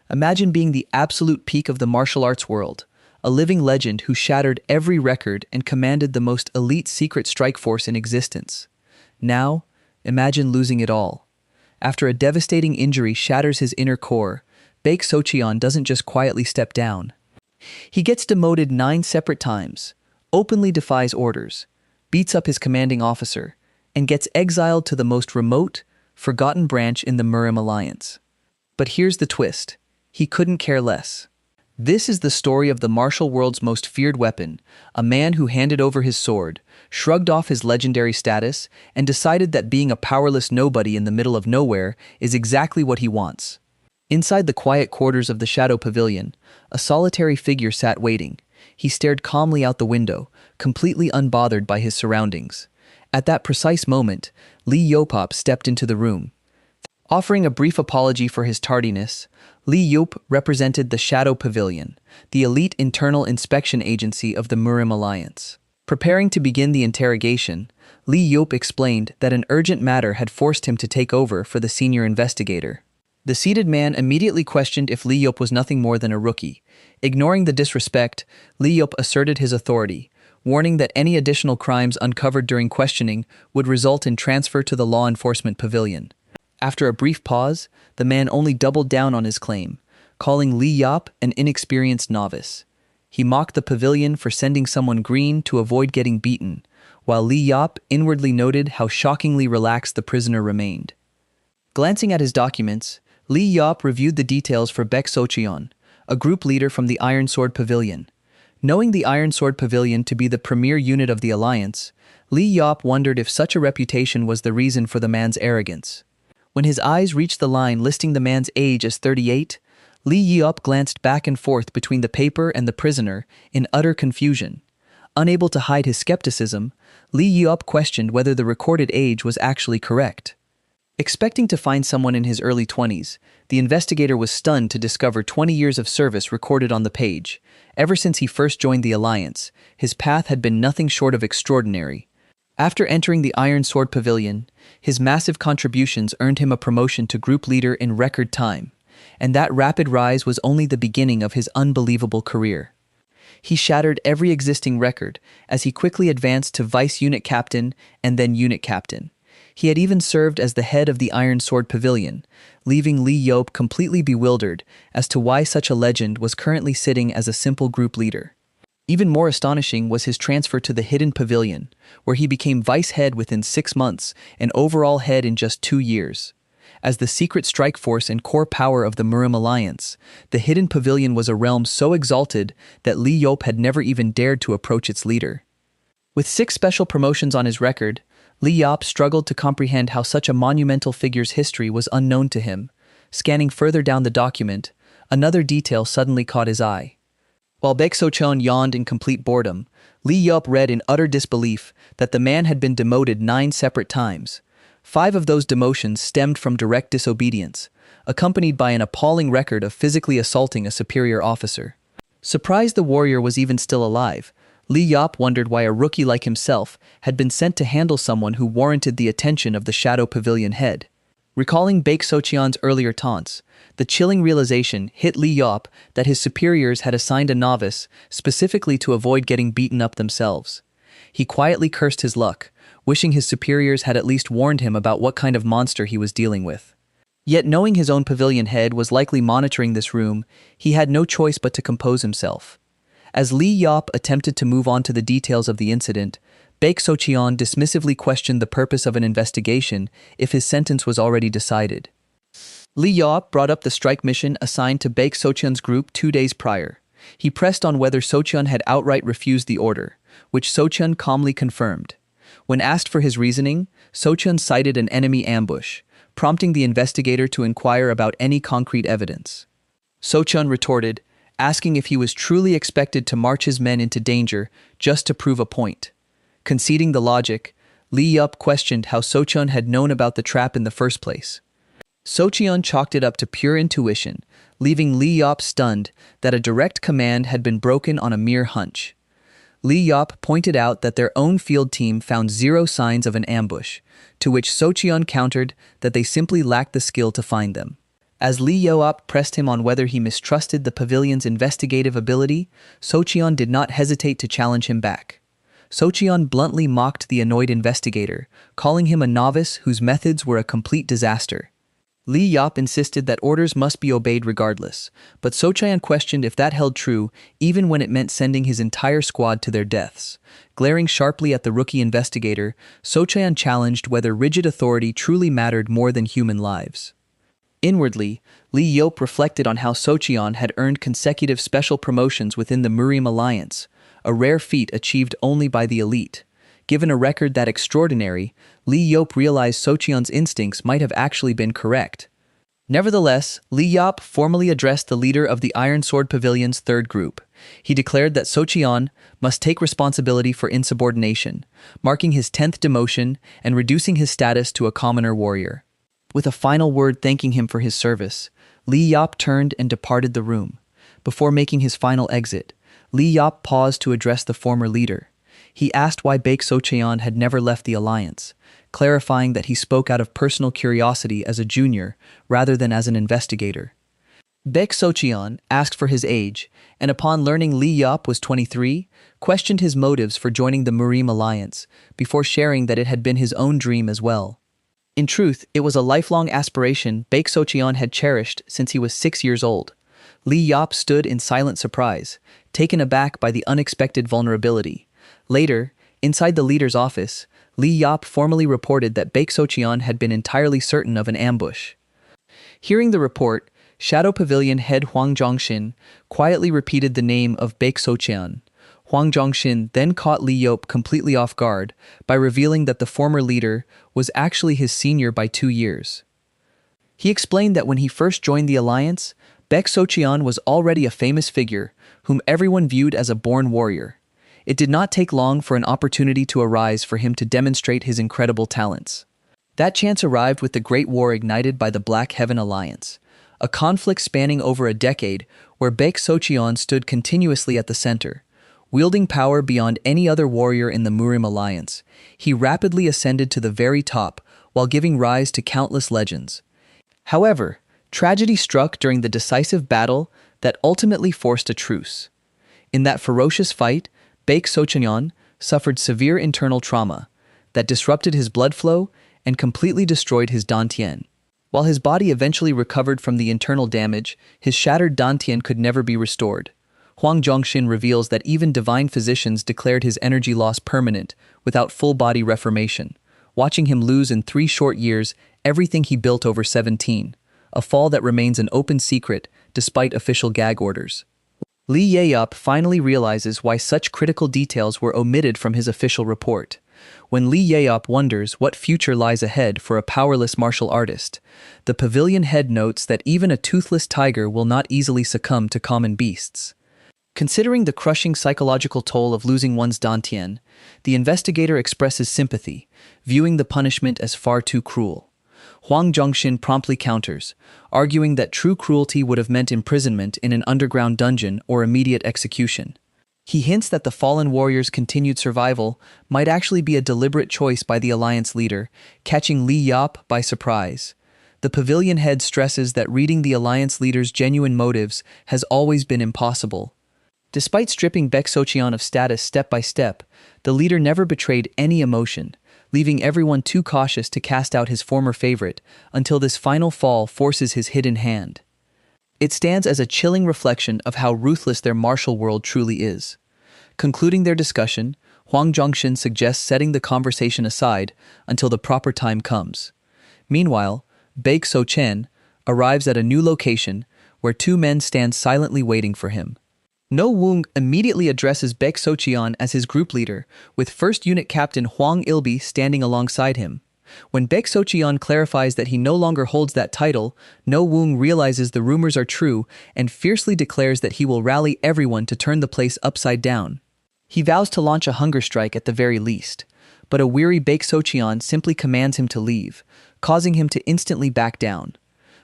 Imagine being the absolute peak of the martial arts world, a living legend who shattered every record and commanded the most elite secret strike force in existence. Now, imagine losing it all. After a devastating injury shatters his inner core, Baek Socheon doesn't just quietly step down. He gets demoted 9 separate times, openly defies orders, beats up his commanding officer, and gets exiled to the most remote, forgotten branch in the Murim alliance. But here's the twist. He couldn't care less. This is the story of the martial world's most feared weapon, a man who handed over his sword, shrugged off his legendary status, and decided that being a powerless nobody in the middle of nowhere is exactly what he wants. Inside the quiet quarters of the Shadow Pavilion, a solitary figure sat waiting. He stared calmly out the window, completely unbothered by his surroundings. At that precise moment, Lee Yopop stepped into the room. Offering a brief apology for his tardiness, Lee Yop represented the Shadow Pavilion, the elite internal inspection agency of the Murim Alliance. Preparing to begin the interrogation, Lee Yop explained that an urgent matter had forced him to take over for the senior investigator. The seated man immediately questioned if Lee Yop was nothing more than a rookie. Ignoring the disrespect, Lee Yop asserted his authority, warning that any additional crimes uncovered during questioning would result in transfer to the law enforcement pavilion. After a brief pause, the man only doubled down on his claim, calling Lee Yop an inexperienced novice. He mocked the pavilion for sending someone green to avoid getting beaten, while Lee Yop inwardly noted how shockingly relaxed the prisoner remained. Glancing at his documents, Lee Yop reviewed the details for Baek Socheon, a group leader from the Iron Sword Pavilion. Knowing the Iron Sword Pavilion to be the premier unit of the Alliance, Lee Yop wondered if such a reputation was the reason for the man's arrogance. When his eyes reached the line listing the man's age as 38, Lee Yop glanced back and forth between the paper and the prisoner in utter confusion. Unable to hide his skepticism, Lee Yop questioned whether the recorded age was actually correct. Expecting to find someone in his early 20s, the investigator was stunned to discover 20 years of service recorded on the page. Ever since he first joined the Alliance, his path had been nothing short of extraordinary. After entering the Iron Sword Pavilion, his massive contributions earned him a promotion to group leader in record time, and that rapid rise was only the beginning of his unbelievable career. He shattered every existing record as he quickly advanced to vice unit captain and then unit captain. He had even served as the head of the Iron Sword Pavilion, leaving Lee Yop completely bewildered as to why such a legend was currently sitting as a simple group leader. Even more astonishing was his transfer to the Hidden Pavilion, where he became vice head within 6 months and overall head in just 2 years. As the secret strike force and core power of the Murim Alliance, the Hidden Pavilion was a realm so exalted that Lee Yop had never even dared to approach its leader. With 6 special promotions on his record, Lee Yop struggled to comprehend how such a monumental figure's history was unknown to him. Scanning further down the document, another detail suddenly caught his eye. While Baek Socheon yawned in complete boredom, Lee Yop read in utter disbelief that the man had been demoted 9 separate times. 5 of those demotions stemmed from direct disobedience, accompanied by an appalling record of physically assaulting a superior officer. Surprised the warrior was even still alive, Lee Yop wondered why a rookie like himself had been sent to handle someone who warranted the attention of the Shadow Pavilion head. Recalling Baek Socheon's earlier taunts, the chilling realization hit Lee Yop that his superiors had assigned a novice specifically to avoid getting beaten up themselves. He quietly cursed his luck, wishing his superiors had at least warned him about what kind of monster he was dealing with. Yet knowing his own pavilion head was likely monitoring this room, he had no choice but to compose himself. As Lee Yop attempted to move on to the details of the incident, Baek Socheon dismissively questioned the purpose of an investigation if his sentence was already decided. Lee Yop brought up the strike mission assigned to Baek Socheon's group 2 days prior. He pressed on whether Socheon had outright refused the order, which Socheon calmly confirmed. When asked for his reasoning, Socheon cited an enemy ambush, prompting the investigator to inquire about any concrete evidence. Socheon retorted, asking if he was truly expected to march his men into danger just to prove a point. Conceding the logic, Lee Yop questioned how Socheon had known about the trap in the first place. Socheon chalked it up to pure intuition, leaving Lee Yop stunned that a direct command had been broken on a mere hunch. Lee Yop pointed out that their own field team found 0 signs of an ambush, to which Socheon countered that they simply lacked the skill to find them. As Li Yoap pressed him on whether he mistrusted the pavilion's investigative ability, Socheon did not hesitate to challenge him back. Socheon bluntly mocked the annoyed investigator, calling him a novice whose methods were a complete disaster. Li Yop insisted that orders must be obeyed regardless, but Socheon questioned if that held true even when it meant sending his entire squad to their deaths. Glaring sharply at the rookie investigator, Socheon challenged whether rigid authority truly mattered more than human lives. Inwardly, Li Yop reflected on how Socheon had earned consecutive special promotions within the Murim Alliance, a rare feat achieved only by the elite. Given a record that extraordinary, Li Yop realized Socheon's instincts might have actually been correct. Nevertheless, Li Yop formally addressed the leader of the Iron Sword Pavilion's third group. He declared that Socheon must take responsibility for insubordination, marking his 10th demotion and reducing his status to a commoner warrior. With a final word thanking him for his service, Li Yop turned and departed the room. Before making his final exit, Li Yop paused to address the former leader. He asked why Baek Socheon had never left the alliance, clarifying that he spoke out of personal curiosity as a junior rather than as an investigator. Baek Socheon asked for his age, and upon learning Li Yop was 23, questioned his motives for joining the Murim alliance, before sharing that it had been his own dream as well. In truth, it was a lifelong aspiration Baek Socheon had cherished since he was 6 years old. Li Yop stood in silent surprise, taken aback by the unexpected vulnerability. Later, inside the leader's office, Li Yop formally reported that Baek Socheon had been entirely certain of an ambush. Hearing the report, Shadow Pavilion head Hwang Jongshin quietly repeated the name of Baek Socheon. Hwang Jongshin then caught Li Yop completely off guard by revealing that the former leader was actually his senior by 2 years. He explained that when he first joined the alliance, Baek Socheon was already a famous figure whom everyone viewed as a born warrior. It did not take long for an opportunity to arise for him to demonstrate his incredible talents. That chance arrived with the Great War ignited by the Black Heaven Alliance, a conflict spanning over a decade where Baek Socheon stood continuously at the center. Wielding power beyond any other warrior in the Murim alliance, he rapidly ascended to the very top while giving rise to countless legends. However, tragedy struck during the decisive battle that ultimately forced a truce. In that ferocious fight, Baek Socheon suffered severe internal trauma that disrupted his blood flow and completely destroyed his dantian. While his body eventually recovered from the internal damage, his shattered dantian could never be restored. Hwang Jongshin reveals that even divine physicians declared his energy loss permanent without full-body reformation, watching him lose in 3 short years everything he built over 17, a fall that remains an open secret despite official gag orders. Li Yop finally realizes why such critical details were omitted from his official report. When Li Yop wonders what future lies ahead for a powerless martial artist, the pavilion head notes that even a toothless tiger will not easily succumb to common beasts. Considering the crushing psychological toll of losing one's dantian, the investigator expresses sympathy, viewing the punishment as far too cruel. Hwang Jongshin promptly counters, arguing that true cruelty would have meant imprisonment in an underground dungeon or immediate execution. He hints that the fallen warrior's continued survival might actually be a deliberate choice by the alliance leader, catching Li Yop by surprise. The pavilion head stresses that reading the alliance leader's genuine motives has always been impossible. Despite stripping Baek Socheon of status step by step, the leader never betrayed any emotion, leaving everyone too cautious to cast out his former favorite until this final fall forces his hidden hand. It stands as a chilling reflection of how ruthless their martial world truly is. Concluding their discussion, Hwang Jongshin suggests setting the conversation aside until the proper time comes. Meanwhile, Baek Socheon arrives at a new location where 2 men stand silently waiting for him. No Woong immediately addresses Baek Socheon as his group leader, with 1st Unit Captain Hwang Ilbi standing alongside him. When Baek Socheon clarifies that he no longer holds that title, No Woong realizes the rumors are true and fiercely declares that he will rally everyone to turn the place upside down. He vows to launch a hunger strike at the very least, but a weary Baek Socheon simply commands him to leave, causing him to instantly back down.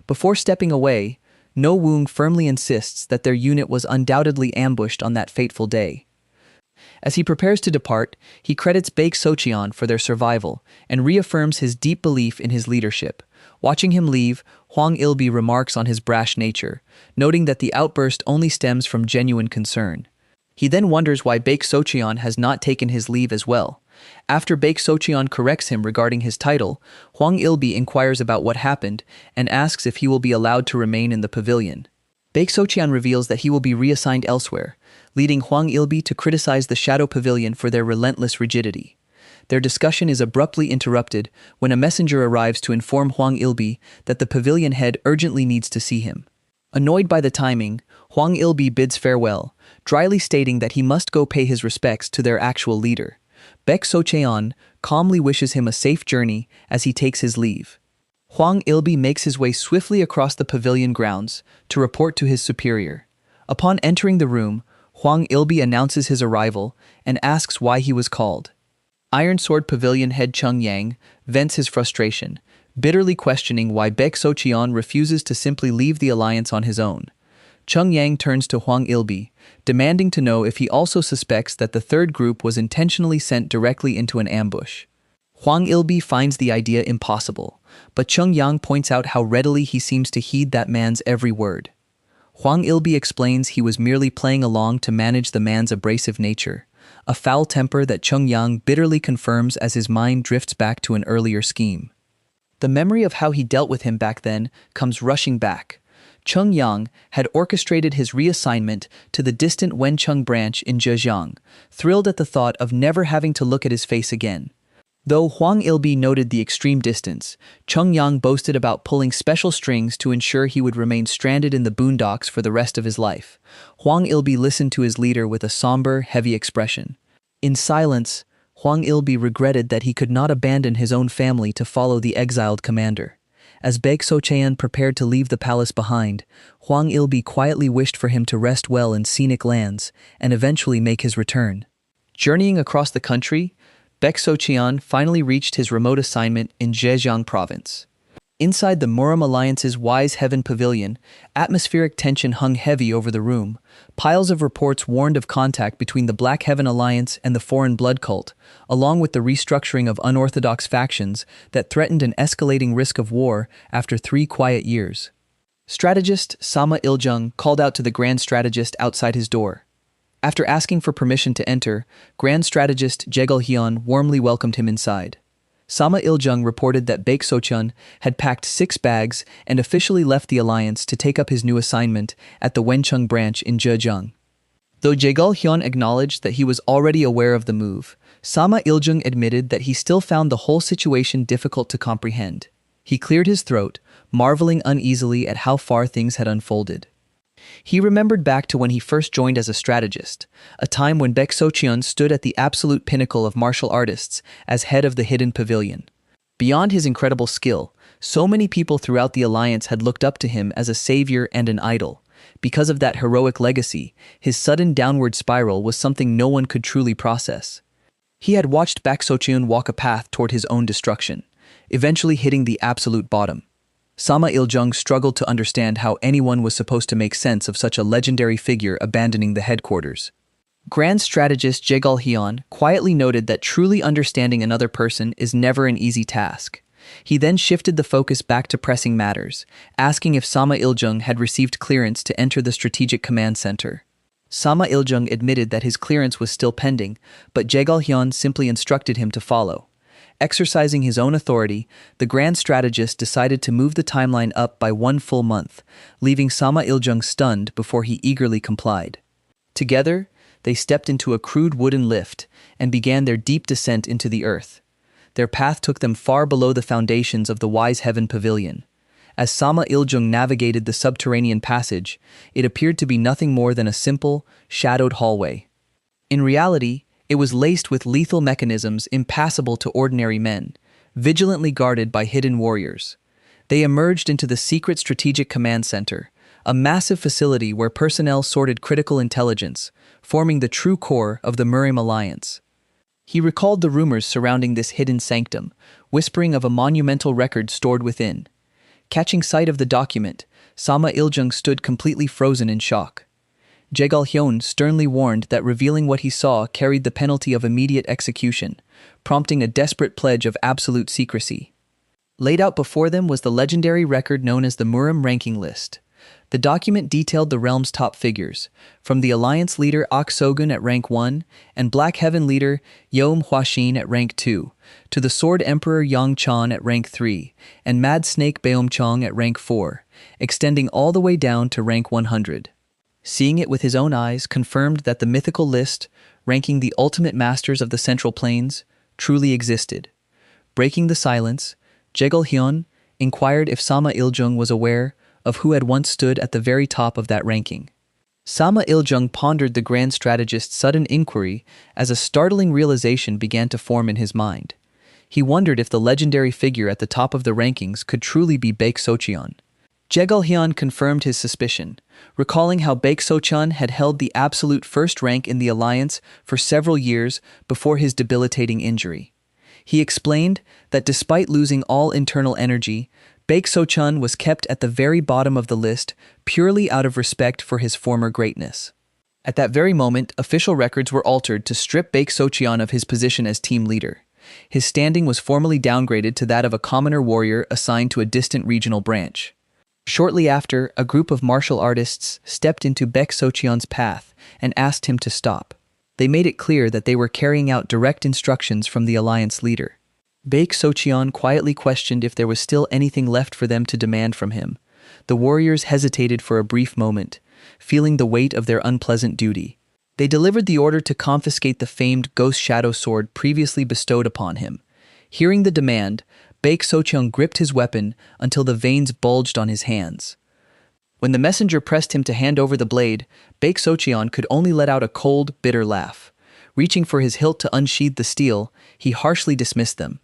Before stepping away, No Woong firmly insists that their unit was undoubtedly ambushed on that fateful day. As he prepares to depart, he credits Baek Socheon for their survival and reaffirms his deep belief in his leadership, Watching him leave, Huang Ilbi remarks on his brash nature, noting that the outburst only stems from genuine concern. He then wonders why Baek Socheon has not taken his leave as well. After Baek Socheon corrects him regarding his title, Huang Ilbi inquires about what happened and asks if he will be allowed to remain in the pavilion. Baek Socheon reveals that he will be reassigned elsewhere, leading Huang Ilbi to criticize the Shadow Pavilion for their relentless rigidity. Their discussion is abruptly interrupted when a messenger arrives to inform Huang Ilbi that the pavilion head urgently needs to see him. Annoyed by the timing, Huang Ilbi bids farewell, dryly stating that he must go pay his respects to their actual leader. Baek Socheon calmly wishes him a safe journey as he takes his leave. Huang Ilbi makes his way swiftly across the pavilion grounds to report to his superior. Upon entering the room, Huang Ilbi announces his arrival and asks why he was called. Iron Sword Pavilion head Chung Yang vents his frustration, bitterly questioning why Baek Socheon refuses to simply leave the alliance on his own. Chung Yang turns to Huang Ilbi, demanding to know if he also suspects that the third group was intentionally sent directly into an ambush. Huang Ilbi finds the idea impossible, but Chung Yang points out how readily he seems to heed that man's every word. Huang Ilbi explains he was merely playing along to manage the man's abrasive nature, a foul temper that Chung Yang bitterly confirms as his mind drifts back to an earlier scheme. The memory of how he dealt with him back then comes rushing back. Chung Yang had orchestrated his reassignment to the distant Wencheng branch in Zhejiang, thrilled at the thought of never having to look at his face again. Though Huang Ilbi noted the extreme distance, Chung Yang boasted about pulling special strings to ensure he would remain stranded in the boondocks for the rest of his life. Huang Ilbi listened to his leader with a somber, heavy expression. In silence, Huang Ilbi regretted that he could not abandon his own family to follow the exiled commander. As Baek Socheon prepared to leave the palace behind, Huang Ilbi quietly wished for him to rest well in scenic lands and eventually make his return. Journeying across the country, Baek Socheon finally reached his remote assignment in Zhejiang province. Inside the Murim Alliance's Wise Heaven Pavilion, atmospheric tension hung heavy over the room. Piles of reports warned of contact between the Black Heaven Alliance and the Foreign Blood Cult, along with the restructuring of unorthodox factions that threatened an escalating risk of war after 3 quiet years. Strategist Sama Iljung called out to the Grand Strategist outside his door. After asking for permission to enter, Grand Strategist Jegal Hyun warmly welcomed him inside. Sama Iljung reported that Baek Socheon had packed 6 bags and officially left the alliance to take up his new assignment at the Wencheng branch in Zhejiang. Though Jegal Hyun acknowledged that he was already aware of the move, Sama Iljung admitted that he still found the whole situation difficult to comprehend. He cleared his throat, marveling uneasily at how far things had unfolded. He remembered back to when he first joined as a strategist, a time when Baek Socheon stood at the absolute pinnacle of martial artists as head of the Hidden Pavilion. Beyond his incredible skill, so many people throughout the alliance had looked up to him as a savior and an idol. Because of that heroic legacy, his sudden downward spiral was something no one could truly process. He had watched Baek Socheon walk a path toward his own destruction, eventually hitting the absolute bottom. Sama Iljung struggled to understand how anyone was supposed to make sense of such a legendary figure abandoning the headquarters. Grand strategist Jegal Hyun quietly noted that truly understanding another person is never an easy task. He then shifted the focus back to pressing matters, asking if Sama Iljung had received clearance to enter the Strategic Command Center. Sama Iljung admitted that his clearance was still pending, but Jegal Hyun simply instructed him to follow. Exercising his own authority, the Grand Strategist decided to move the timeline up by 1 full month, leaving Sama Iljung stunned before he eagerly complied. Together, they stepped into a crude wooden lift and began their deep descent into the earth. Their path took them far below the foundations of the Wise Heaven Pavilion. As Sama Iljung navigated the subterranean passage, it appeared to be nothing more than a simple, shadowed hallway. In reality, it was laced with lethal mechanisms impassable to ordinary men, vigilantly guarded by hidden warriors. They emerged into the secret Strategic Command Center, a massive facility where personnel sorted critical intelligence, forming the true core of the Murim Alliance. He recalled the rumors surrounding this hidden sanctum, whispering of a monumental record stored within. Catching sight of the document, Sama Iljung stood completely frozen in shock. Jegal Hyun sternly warned that revealing what he saw carried the penalty of immediate execution, prompting a desperate pledge of absolute secrecy. Laid out before them was the legendary record known as the Murim ranking list. The document detailed the realm's top figures, from the Alliance leader Aksogun at rank 1 and Black Heaven leader Yom Huashin at rank 2, to the Sword Emperor Yang Chan at rank 3 and Mad Snake Beomchong at rank 4, extending all the way down to rank 100. Seeing it with his own eyes confirmed that the mythical list, ranking the ultimate masters of the Central Plains, truly existed. Breaking the silence, Jegul Hyun inquired if Sama Iljung was aware of who had once stood at the very top of that ranking. Sama Iljung pondered the grand strategist's sudden inquiry as a startling realization began to form in his mind. He wondered if the legendary figure at the top of the rankings could truly be Baek Socheon. Jegul Hyun confirmed his suspicion, recalling how Baek Socheon had held the absolute first rank in the alliance for several years before his debilitating injury. He explained that despite losing all internal energy, Baek Socheon was kept at the very bottom of the list purely out of respect for his former greatness. At that very moment, official records were altered to strip Baek Socheon of his position as team leader. His standing was formally downgraded to that of a commoner warrior assigned to a distant regional branch. Shortly after, a group of martial artists stepped into Baek Socheon's path and asked him to stop. They made it clear that they were carrying out direct instructions from the alliance leader. Baek Socheon quietly questioned if there was still anything left for them to demand from him. The warriors hesitated for a brief moment, feeling the weight of their unpleasant duty. They delivered the order to confiscate the famed Ghost Shadow Sword previously bestowed upon him. Hearing the demand, Baek Socheon gripped his weapon until the veins bulged on his hands. When the messenger pressed him to hand over the blade, Baek Socheon could only let out a cold, bitter laugh. Reaching for his hilt to unsheathe the steel, he harshly dismissed them.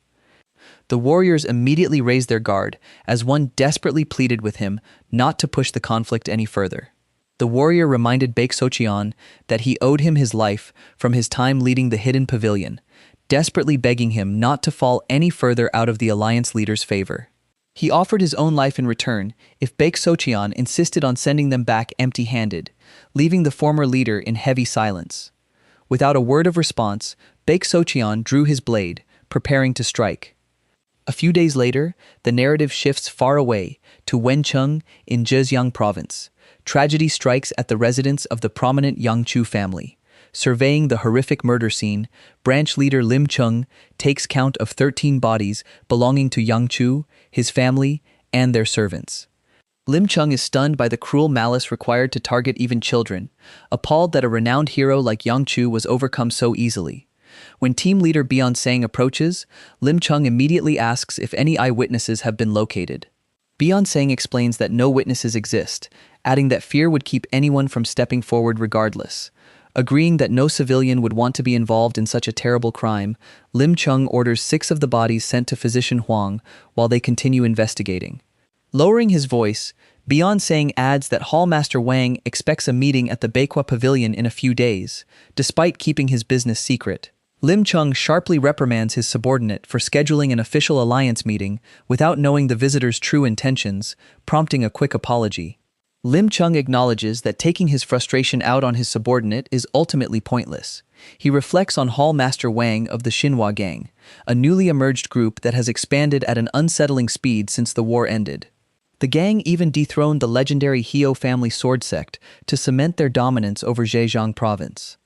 The warriors immediately raised their guard, as one desperately pleaded with him not to push the conflict any further. The warrior reminded Baek Socheon that he owed him his life from his time leading the hidden pavilion, desperately begging him not to fall any further out of the alliance leader's favor. He offered his own life in return if Baek Socheon insisted on sending them back empty-handed, leaving the former leader in heavy silence. Without a word of response, Baek Socheon drew his blade, preparing to strike. A few days later, the narrative shifts far away to Wencheng in Zhejiang province. Tragedy strikes at the residence of the prominent Yangchu family. Surveying the horrific murder scene, branch leader Lim Chung takes count of 13 bodies belonging to Yangchu, his family, and their servants. Lim Chung is stunned by the cruel malice required to target even children, appalled that a renowned hero like Yangchu was overcome so easily. When team leader Byeon-sang approaches, Lim Chung immediately asks if any eyewitnesses have been located. Byeon-sang explains that no witnesses exist, adding that fear would keep anyone from stepping forward regardless. Agreeing that no civilian would want to be involved in such a terrible crime, Lim Chung orders 6 of the bodies sent to physician Huang while they continue investigating. Lowering his voice, Byeon-sang adds that Hallmaster Wang expects a meeting at the Baekwa Pavilion in a few days, despite keeping his business secret. Lim Chung sharply reprimands his subordinate for scheduling an official alliance meeting without knowing the visitor's true intentions, prompting a quick apology. Lim Chung acknowledges that taking his frustration out on his subordinate is ultimately pointless. He reflects on Hallmaster Wang of the Xinhua Gang, a newly emerged group that has expanded at an unsettling speed since the war ended. The gang even dethroned the legendary Heo family sword sect to cement their dominance over Zhejiang province.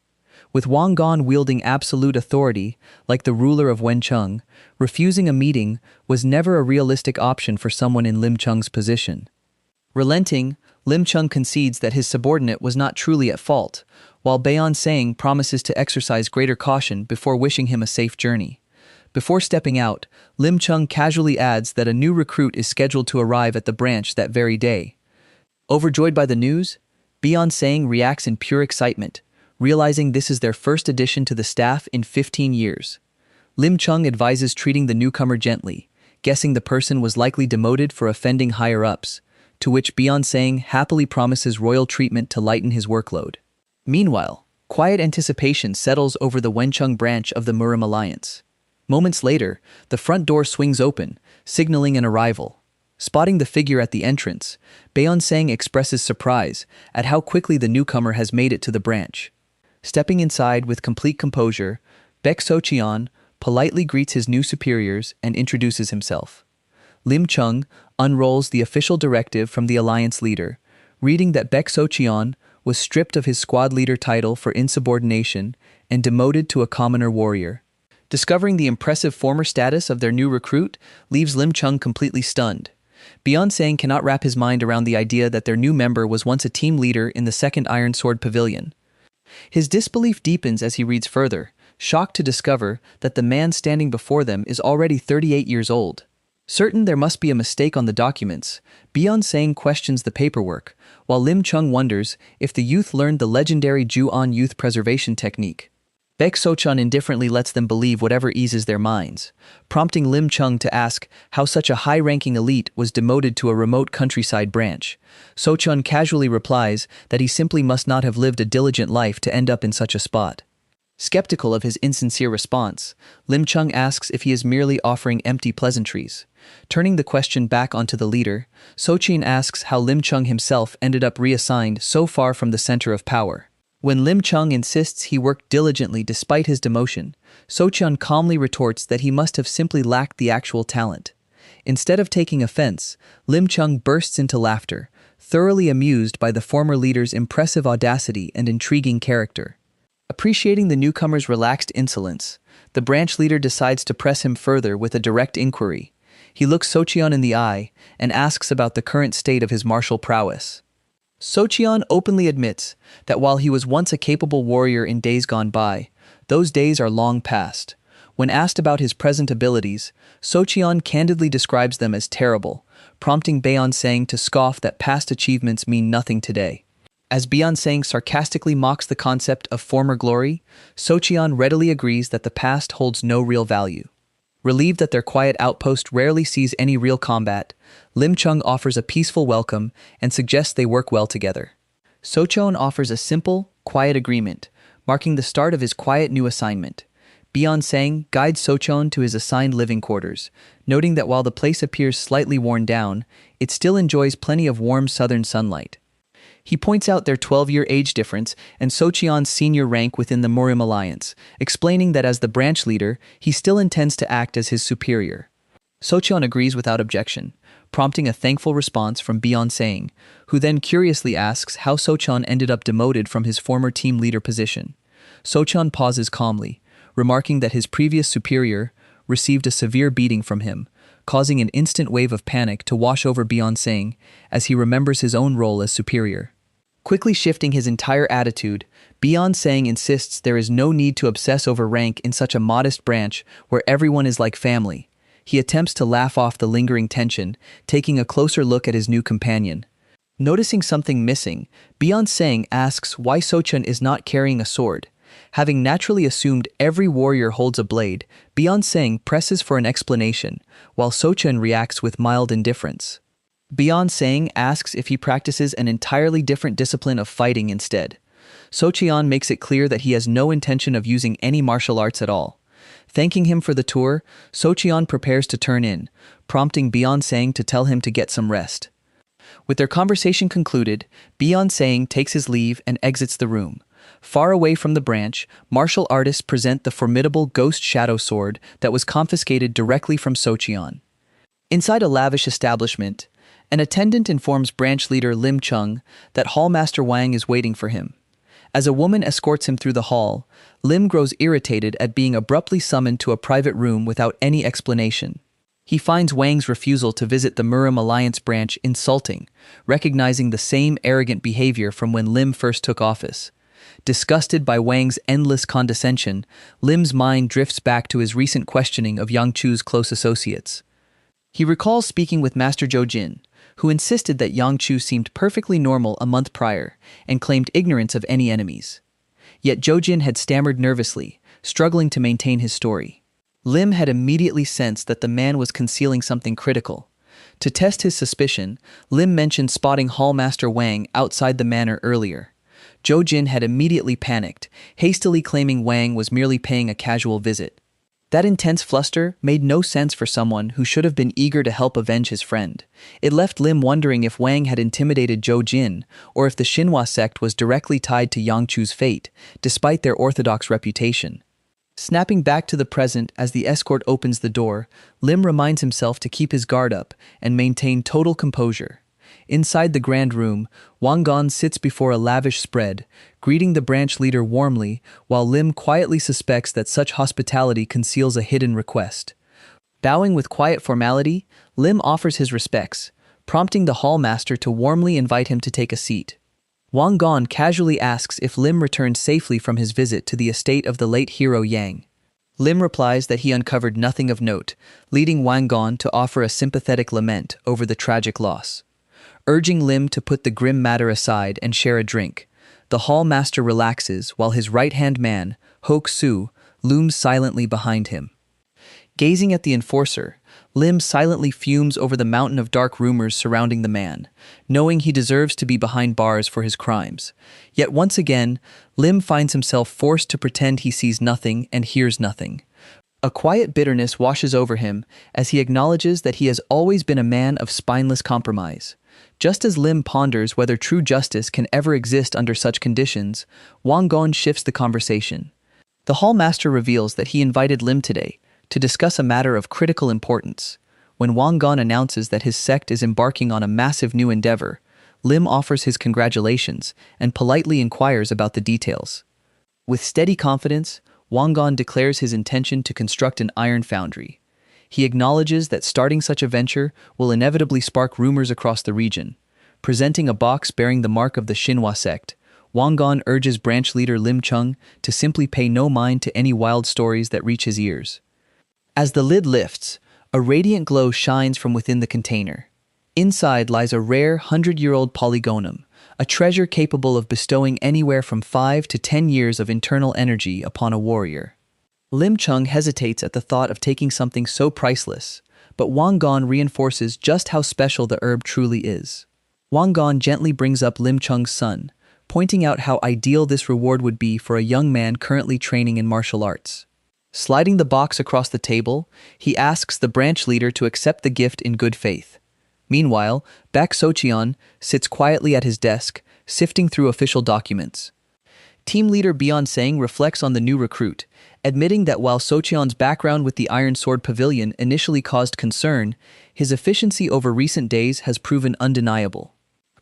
With Wang Gon wielding absolute authority, like the ruler of Wencheng, refusing a meeting was never a realistic option for someone in Lim Chung's position. Relenting, Lim Chung concedes that his subordinate was not truly at fault, while Byeon-sang promises to exercise greater caution before wishing him a safe journey. Before stepping out, Lim Chung casually adds that a new recruit is scheduled to arrive at the branch that very day. Overjoyed by the news, Byeon-sang reacts in pure excitement, realizing this is their first addition to the staff in 15 years. Lim Chung advises treating the newcomer gently, guessing the person was likely demoted for offending higher-ups, to which Byeon-sang happily promises royal treatment to lighten his workload. Meanwhile, quiet anticipation settles over the Wencheng branch of the Murim Alliance. Moments later, the front door swings open, signaling an arrival. Spotting the figure at the entrance, Byeon-sang expresses surprise at how quickly the newcomer has made it to the branch. Stepping inside with complete composure, Baek Socheon politely greets his new superiors and introduces himself. Lim Chung unrolls the official directive from the alliance leader, reading that Baek Socheon was stripped of his squad leader title for insubordination and demoted to a commoner warrior. Discovering the impressive former status of their new recruit leaves Lim Chung completely stunned. Beyonce cannot wrap his mind around the idea that their new member was once a team leader in the 2nd Iron Sword Pavilion. His disbelief deepens as he reads further, shocked to discover that the man standing before them is already 38 years old. Certain there must be a mistake on the documents, Beyonce questions the paperwork, while Lim Chung wonders if the youth learned the legendary Ju-on youth preservation technique. Baek Socheon indifferently lets them believe whatever eases their minds, prompting Lim Chung to ask how such a high-ranking elite was demoted to a remote countryside branch. Socheon casually replies that he simply must not have lived a diligent life to end up in such a spot. Skeptical of his insincere response, Lim Chung asks if he is merely offering empty pleasantries. Turning the question back onto the leader, Socheon asks how Lim Chung himself ended up reassigned so far from the center of power. When Lim Chung insists he worked diligently despite his demotion, Socheon calmly retorts that he must have simply lacked the actual talent. Instead of taking offense, Lim Chung bursts into laughter, thoroughly amused by the former leader's impressive audacity and intriguing character. Appreciating the newcomer's relaxed insolence, the branch leader decides to press him further with a direct inquiry. He looks Socheon in the eye and asks about the current state of his martial prowess. Socheon openly admits that while he was once a capable warrior in days gone by, those days are long past. When asked about his present abilities, Socheon candidly describes them as terrible, prompting Beyonce to scoff that past achievements mean nothing today. As Beyonce sarcastically mocks the concept of former glory, Socheon readily agrees that the past holds no real value. Relieved that their quiet outpost rarely sees any real combat, Lim Chung offers a peaceful welcome and suggests they work well together. Socheon offers a simple, quiet agreement, marking the start of his quiet new assignment. Beyonce guides Socheon to his assigned living quarters, noting that while the place appears slightly worn down, it still enjoys plenty of warm southern sunlight. He points out their 12-year age difference and Socheon's senior rank within the Murim alliance, explaining that as the branch leader, he still intends to act as his superior. Socheon agrees without objection, prompting a thankful response from Beyonce, who then curiously asks how Socheon ended up demoted from his former team leader position. Socheon pauses calmly, remarking that his previous superior received a severe beating from him, causing an instant wave of panic to wash over Beyonce as he remembers his own role as superior. Quickly shifting his entire attitude, Beyonce insists there is no need to obsess over rank in such a modest branch where everyone is like family. He attempts to laugh off the lingering tension, taking a closer look at his new companion. Noticing something missing, Beyonce asks why Socheon is not carrying a sword. Having naturally assumed every warrior holds a blade, Beyonce presses for an explanation, while Socheon reacts with mild indifference. Beyonce asks if he practices an entirely different discipline of fighting instead. Socheon makes it clear that he has no intention of using any martial arts at all. Thanking him for the tour, Socheon prepares to turn in, prompting Beyonce to tell him to get some rest. With their conversation concluded, Beyonce takes his leave and exits the room. Far away from the branch, martial artists present the formidable Ghost Shadow Sword that was confiscated directly from Socheon. Inside a lavish establishment, an attendant informs branch leader Lim Chung that Hallmaster Wang is waiting for him. As a woman escorts him through the hall, Lim grows irritated at being abruptly summoned to a private room without any explanation. He finds Wang's refusal to visit the Murim Alliance branch insulting, recognizing the same arrogant behavior from when Lim first took office. Disgusted by Wang's endless condescension, Lim's mind drifts back to his recent questioning of Yang Chu's close associates. He recalls speaking with Master Zhou Jin, who insisted that Yang Chu seemed perfectly normal a month prior and claimed ignorance of any enemies. Yet Zhou Jin had stammered nervously, struggling to maintain his story. Lim had immediately sensed that the man was concealing something critical. To test his suspicion, Lim mentioned spotting Hallmaster Wang outside the manor earlier. Zhou Jin had immediately panicked, hastily claiming Wang was merely paying a casual visit. That intense fluster made no sense for someone who should have been eager to help avenge his friend. It left Lim wondering if Wang had intimidated Zhou Jin, or if the Xinhua sect was directly tied to Yang Chu's fate, despite their orthodox reputation. Snapping back to the present as the escort opens the door, Lim reminds himself to keep his guard up and maintain total composure. Inside the grand room, Wang Gon sits before a lavish spread, greeting the branch leader warmly, while Lim quietly suspects that such hospitality conceals a hidden request. Bowing with quiet formality, Lim offers his respects, prompting the hall master to warmly invite him to take a seat. Wang Gon casually asks if Lim returned safely from his visit to the estate of the late hero Yang. Lim replies that he uncovered nothing of note, leading Wang Gon to offer a sympathetic lament over the tragic loss. Urging Lim to put the grim matter aside and share a drink, the hall master relaxes while his right-hand man, Hok Su, looms silently behind him. Gazing at the enforcer, Lim silently fumes over the mountain of dark rumors surrounding the man, knowing he deserves to be behind bars for his crimes. Yet once again, Lim finds himself forced to pretend he sees nothing and hears nothing. A quiet bitterness washes over him as he acknowledges that he has always been a man of spineless compromise. Just as Lim ponders whether true justice can ever exist under such conditions, Wang Gon shifts the conversation. The hall master reveals that he invited Lim today to discuss a matter of critical importance. When Wang Gon announces that his sect is embarking on a massive new endeavor, Lim offers his congratulations and politely inquires about the details. With steady confidence, Wang Gon declares his intention to construct an iron foundry. He acknowledges that starting such a venture will inevitably spark rumors across the region. Presenting a box bearing the mark of the Xinhua sect, Wang Gon urges branch leader Lim Chung to simply pay no mind to any wild stories that reach his ears. As the lid lifts, a radiant glow shines from within the container. Inside lies a rare 100-year-old polygonum, a treasure capable of bestowing anywhere from 5 to 10 years of internal energy upon a warrior. Lim Chung hesitates at the thought of taking something so priceless, but Wang Gon reinforces just how special the herb truly is. Wang Gon gently brings up Lim Chung's son, pointing out how ideal this reward would be for a young man currently training in martial arts. Sliding the box across the table, he asks the branch leader to accept the gift in good faith. Meanwhile, Baek Socheon sits quietly at his desk, sifting through official documents. Team leader Byeon Sang reflects on the new recruit, admitting that while Socheon's background with the Iron Sword Pavilion initially caused concern, his efficiency over recent days has proven undeniable.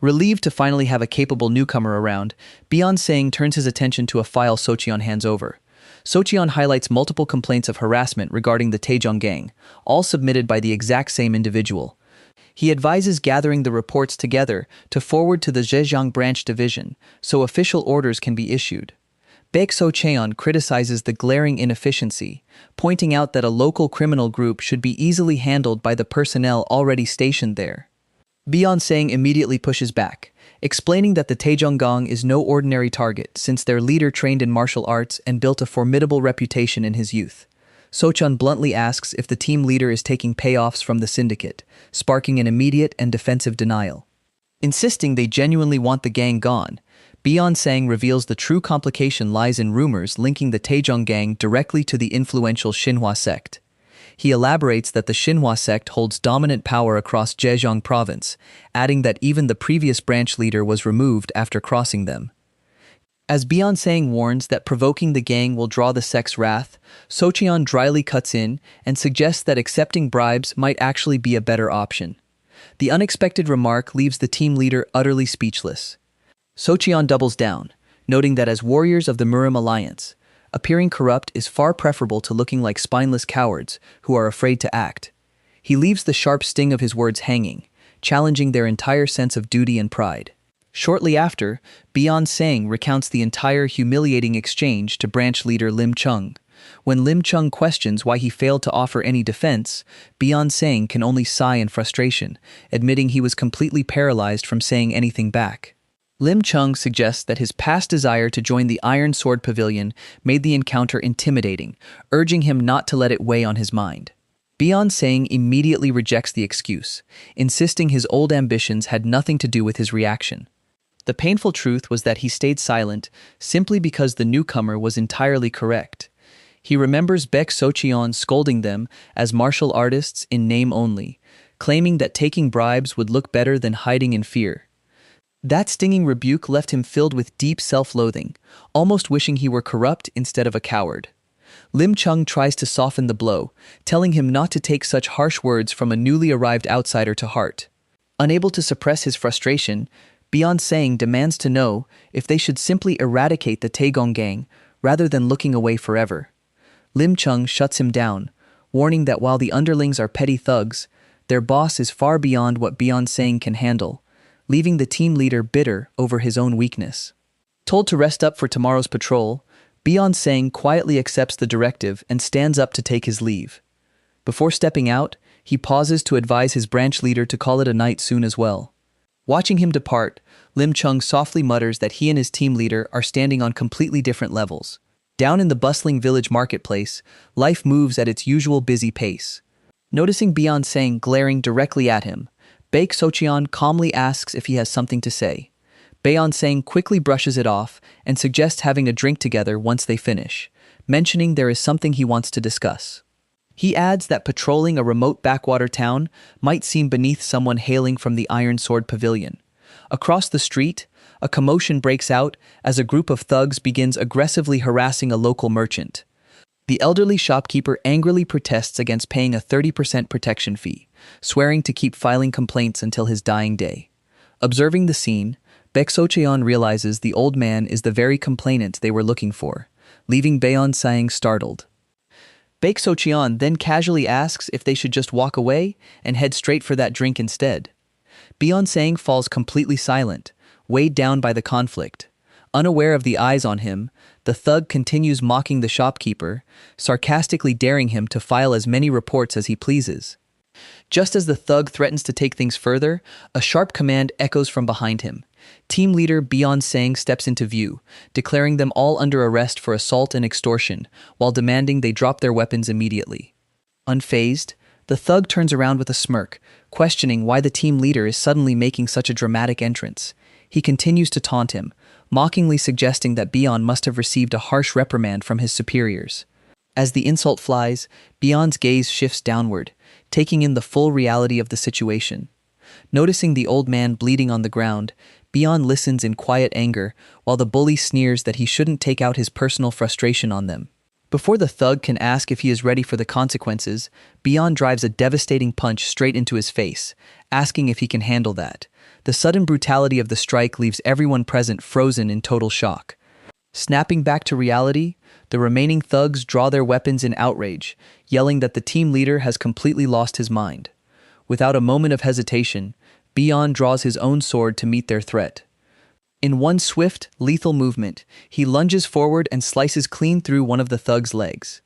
Relieved to finally have a capable newcomer around, Byeon Sang turns his attention to a file Socheon hands over. Socheon highlights multiple complaints of harassment regarding the Taejong gang, all submitted by the exact same individual. He advises gathering the reports together to forward to the Zhejiang branch division, so official orders can be issued. Baek Socheon criticizes the glaring inefficiency, pointing out that a local criminal group should be easily handled by the personnel already stationed there. Byeon Sang immediately pushes back, explaining that the Taejong gang is no ordinary target since their leader trained in martial arts and built a formidable reputation in his youth. Socheon bluntly asks if the team leader is taking payoffs from the syndicate, sparking an immediate and defensive denial. Insisting they genuinely want the gang gone, Byeon Sang reveals the true complication lies in rumors linking the Taejong gang directly to the influential Xinhua sect. He elaborates that the Xinhua sect holds dominant power across Zhejiang province, adding that even the previous branch leader was removed after crossing them. As Byeon Sang warns that provoking the gang will draw the sect's wrath, Socheon dryly cuts in and suggests that accepting bribes might actually be a better option. The unexpected remark leaves the team leader utterly speechless. Socheon doubles down, noting that as warriors of the Murim Alliance, appearing corrupt is far preferable to looking like spineless cowards who are afraid to act. He leaves the sharp sting of his words hanging, challenging their entire sense of duty and pride. Shortly after, Byeon Sang recounts the entire humiliating exchange to branch leader Lim Chung. When Lim Chung questions why he failed to offer any defense, Byeon Sang can only sigh in frustration, admitting he was completely paralyzed from saying anything back. Lim Chung suggests that his past desire to join the Iron Sword Pavilion made the encounter intimidating, urging him not to let it weigh on his mind. Byeon Sang immediately rejects the excuse, insisting his old ambitions had nothing to do with his reaction. The painful truth was that he stayed silent simply because the newcomer was entirely correct. He remembers Baek Socheon scolding them as martial artists in name only, claiming that taking bribes would look better than hiding in fear. That stinging rebuke left him filled with deep self-loathing, almost wishing he were corrupt instead of a coward. Lim Chung tries to soften the blow, telling him not to take such harsh words from a newly arrived outsider to heart. Unable to suppress his frustration, Beyond Saying demands to know if they should simply eradicate the Taegong gang rather than looking away forever. Lim Chung shuts him down, warning that while the underlings are petty thugs, their boss is far beyond what Beyond Saying can handle, leaving the team leader bitter over his own weakness. Told to rest up for tomorrow's patrol, Beyond Saying quietly accepts the directive and stands up to take his leave. Before stepping out, he pauses to advise his branch leader to call it a night soon as well. Watching him depart, Lim Chung softly mutters that he and his team leader are standing on completely different levels. Down in the bustling village marketplace, life moves at its usual busy pace. Noticing Beyond Saying glaring directly at him, Baek Socheon calmly asks if he has something to say. Beyond Saying quickly brushes it off and suggests having a drink together once they finish, mentioning there is something he wants to discuss. He adds that patrolling a remote backwater town might seem beneath someone hailing from the Iron Sword Pavilion. Across the street, a commotion breaks out as a group of thugs begins aggressively harassing a local merchant. The elderly shopkeeper angrily protests against paying a 30% protection fee, swearing to keep filing complaints until his dying day. Observing the scene, Baek Socheon realizes the old man is the very complainant they were looking for, leaving Beyond Saying startled. Baek Socheon then casually asks if they should just walk away and head straight for that drink instead. Beyond Saying falls completely silent, weighed down by the conflict. Unaware of the eyes on him, the thug continues mocking the shopkeeper, sarcastically daring him to file as many reports as he pleases. Just as the thug threatens to take things further, a sharp command echoes from behind him. Team leader Beyond Saying steps into view, declaring them all under arrest for assault and extortion, while demanding they drop their weapons immediately. Unfazed, the thug turns around with a smirk, questioning why the team leader is suddenly making such a dramatic entrance. He continues to taunt him, mockingly suggesting that Beyond must have received a harsh reprimand from his superiors. As the insult flies, Beyond's gaze shifts downward, taking in the full reality of the situation. Noticing the old man bleeding on the ground, Beyond listens in quiet anger while the bully sneers that he shouldn't take out his personal frustration on them. Before the thug can ask if he is ready for the consequences, Beyond drives a devastating punch straight into his face, asking if he can handle that. The sudden brutality of the strike leaves everyone present frozen in total shock. Snapping back to reality, the remaining thugs draw their weapons in outrage, yelling that the team leader has completely lost his mind. Without a moment of hesitation, Beyond draws his own sword to meet their threat. In one swift, lethal movement, he lunges forward and slices clean through one of the thug's legs.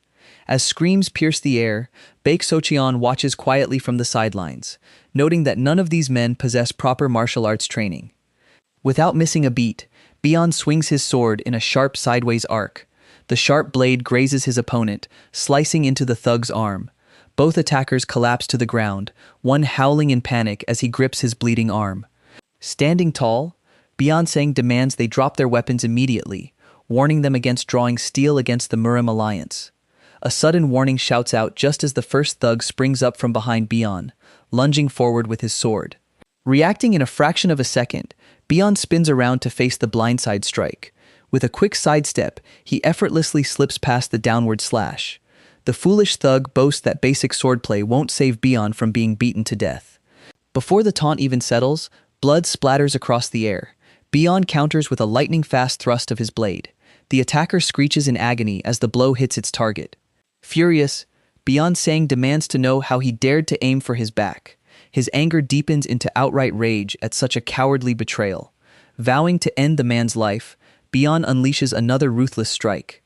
As screams pierce the air, Baek Socheon watches quietly from the sidelines, noting that none of these men possess proper martial arts training. Without missing a beat, Beyond swings his sword in a sharp sideways arc. The sharp blade grazes his opponent, slicing into the thug's arm. Both attackers collapse to the ground, one howling in panic as he grips his bleeding arm. Standing tall, Beyond Saying demands they drop their weapons immediately, warning them against drawing steel against the Murim alliance. A sudden warning shouts out just as the first thug springs up from behind Beyond, lunging forward with his sword. Reacting in a fraction of a second, Beyond spins around to face the blindside strike. With a quick sidestep, he effortlessly slips past the downward slash. The foolish thug boasts that basic swordplay won't save Beyond from being beaten to death. Before the taunt even settles, blood splatters across the air. Beyond counters with a lightning-fast thrust of his blade. The attacker screeches in agony as the blow hits its target. Furious, Beyond Saying demands to know how he dared to aim for his back. His anger deepens into outright rage at such a cowardly betrayal. Vowing to end the man's life, Beyond unleashes another ruthless strike.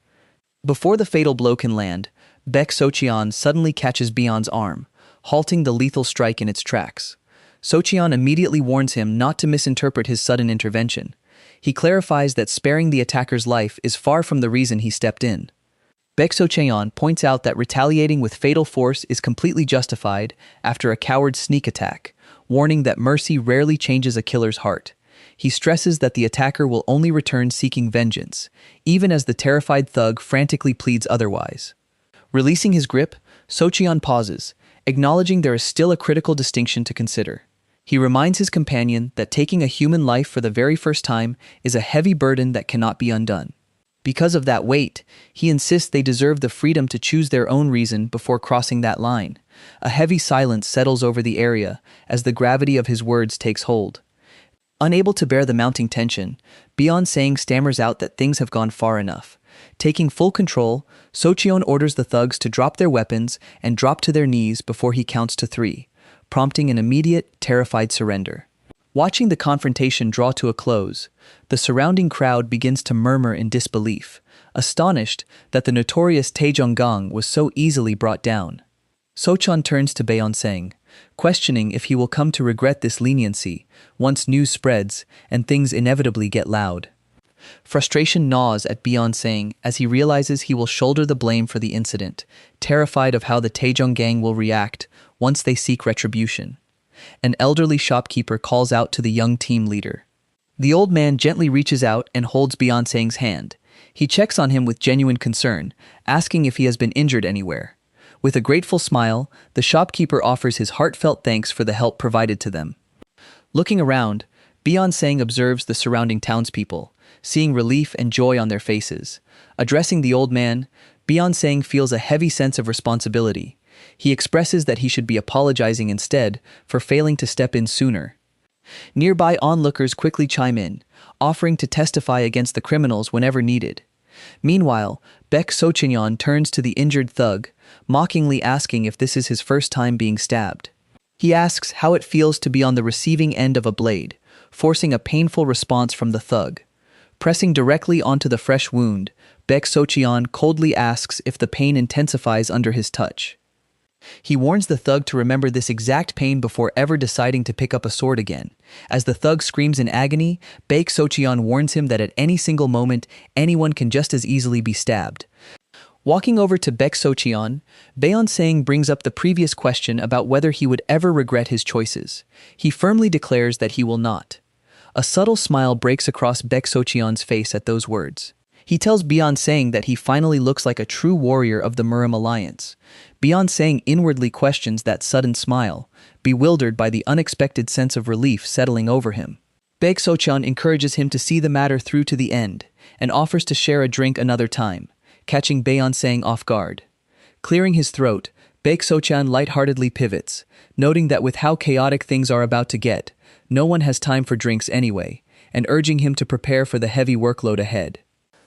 Before the fatal blow can land, Baek Socheon suddenly catches Beyond's arm, halting the lethal strike in its tracks. Socheon immediately warns him not to misinterpret his sudden intervention. He clarifies that sparing the attacker's life is far from the reason he stepped in. Baek Socheon points out that retaliating with fatal force is completely justified after a coward's sneak attack, warning that mercy rarely changes a killer's heart. He stresses that the attacker will only return seeking vengeance, even as the terrified thug frantically pleads otherwise. Releasing his grip, Socheon pauses, acknowledging there is still a critical distinction to consider. He reminds his companion that taking a human life for the very first time is a heavy burden that cannot be undone. Because of that weight, he insists they deserve the freedom to choose their own reason before crossing that line. A heavy silence settles over the area as the gravity of his words takes hold. Unable to bear the mounting tension, Sang stammers out that things have gone far enough. Taking full control, Socheon orders the thugs to drop their weapons and drop to their knees before he counts to 3, prompting an immediate, terrified surrender. Watching the confrontation draw to a close, the surrounding crowd begins to murmur in disbelief, astonished that the notorious Taejonggang was so easily brought down. Socheon turns to Sang, questioning if he will come to regret this leniency once news spreads and things inevitably get loud. Frustration gnaws at Sang as he realizes he will shoulder the blame for the incident, terrified of how the Taejonggang will react once they seek retribution. An elderly shopkeeper calls out to the young team leader. The old man gently reaches out and holds Sang's hand. He checks on him with genuine concern, asking if he has been injured anywhere. With a grateful smile, the shopkeeper offers his heartfelt thanks for the help provided to them. Looking around, Sang observes the surrounding townspeople, seeing relief and joy on their faces. Addressing the old man, Sang feels a heavy sense of responsibility. He expresses that he should be apologizing instead for failing to step in sooner. Nearby onlookers quickly chime in, offering to testify against the criminals whenever needed. Meanwhile, Socheon turns to the injured thug, mockingly asking if this is his first time being stabbed. He asks how it feels to be on the receiving end of a blade, forcing a painful response from the thug. Pressing directly onto the fresh wound, Socheon coldly asks if the pain intensifies under his touch. He warns the thug to remember this exact pain before ever deciding to pick up a sword again. As the thug screams in agony, Socheon warns him that at any single moment, anyone can just as easily be stabbed. Walking over to Socheon, Sang brings up the previous question about whether he would ever regret his choices. He firmly declares that he will not. A subtle smile breaks across Socheon's face at those words. He tells Sang that he finally looks like a true warrior of the Murim alliance. Sang inwardly questions that sudden smile, bewildered by the unexpected sense of relief settling over him. Socheon encourages him to see the matter through to the end, and offers to share a drink another time, catching Sang off guard. Clearing his throat, Socheon lightheartedly pivots, noting that with how chaotic things are about to get, no one has time for drinks anyway, and urging him to prepare for the heavy workload ahead.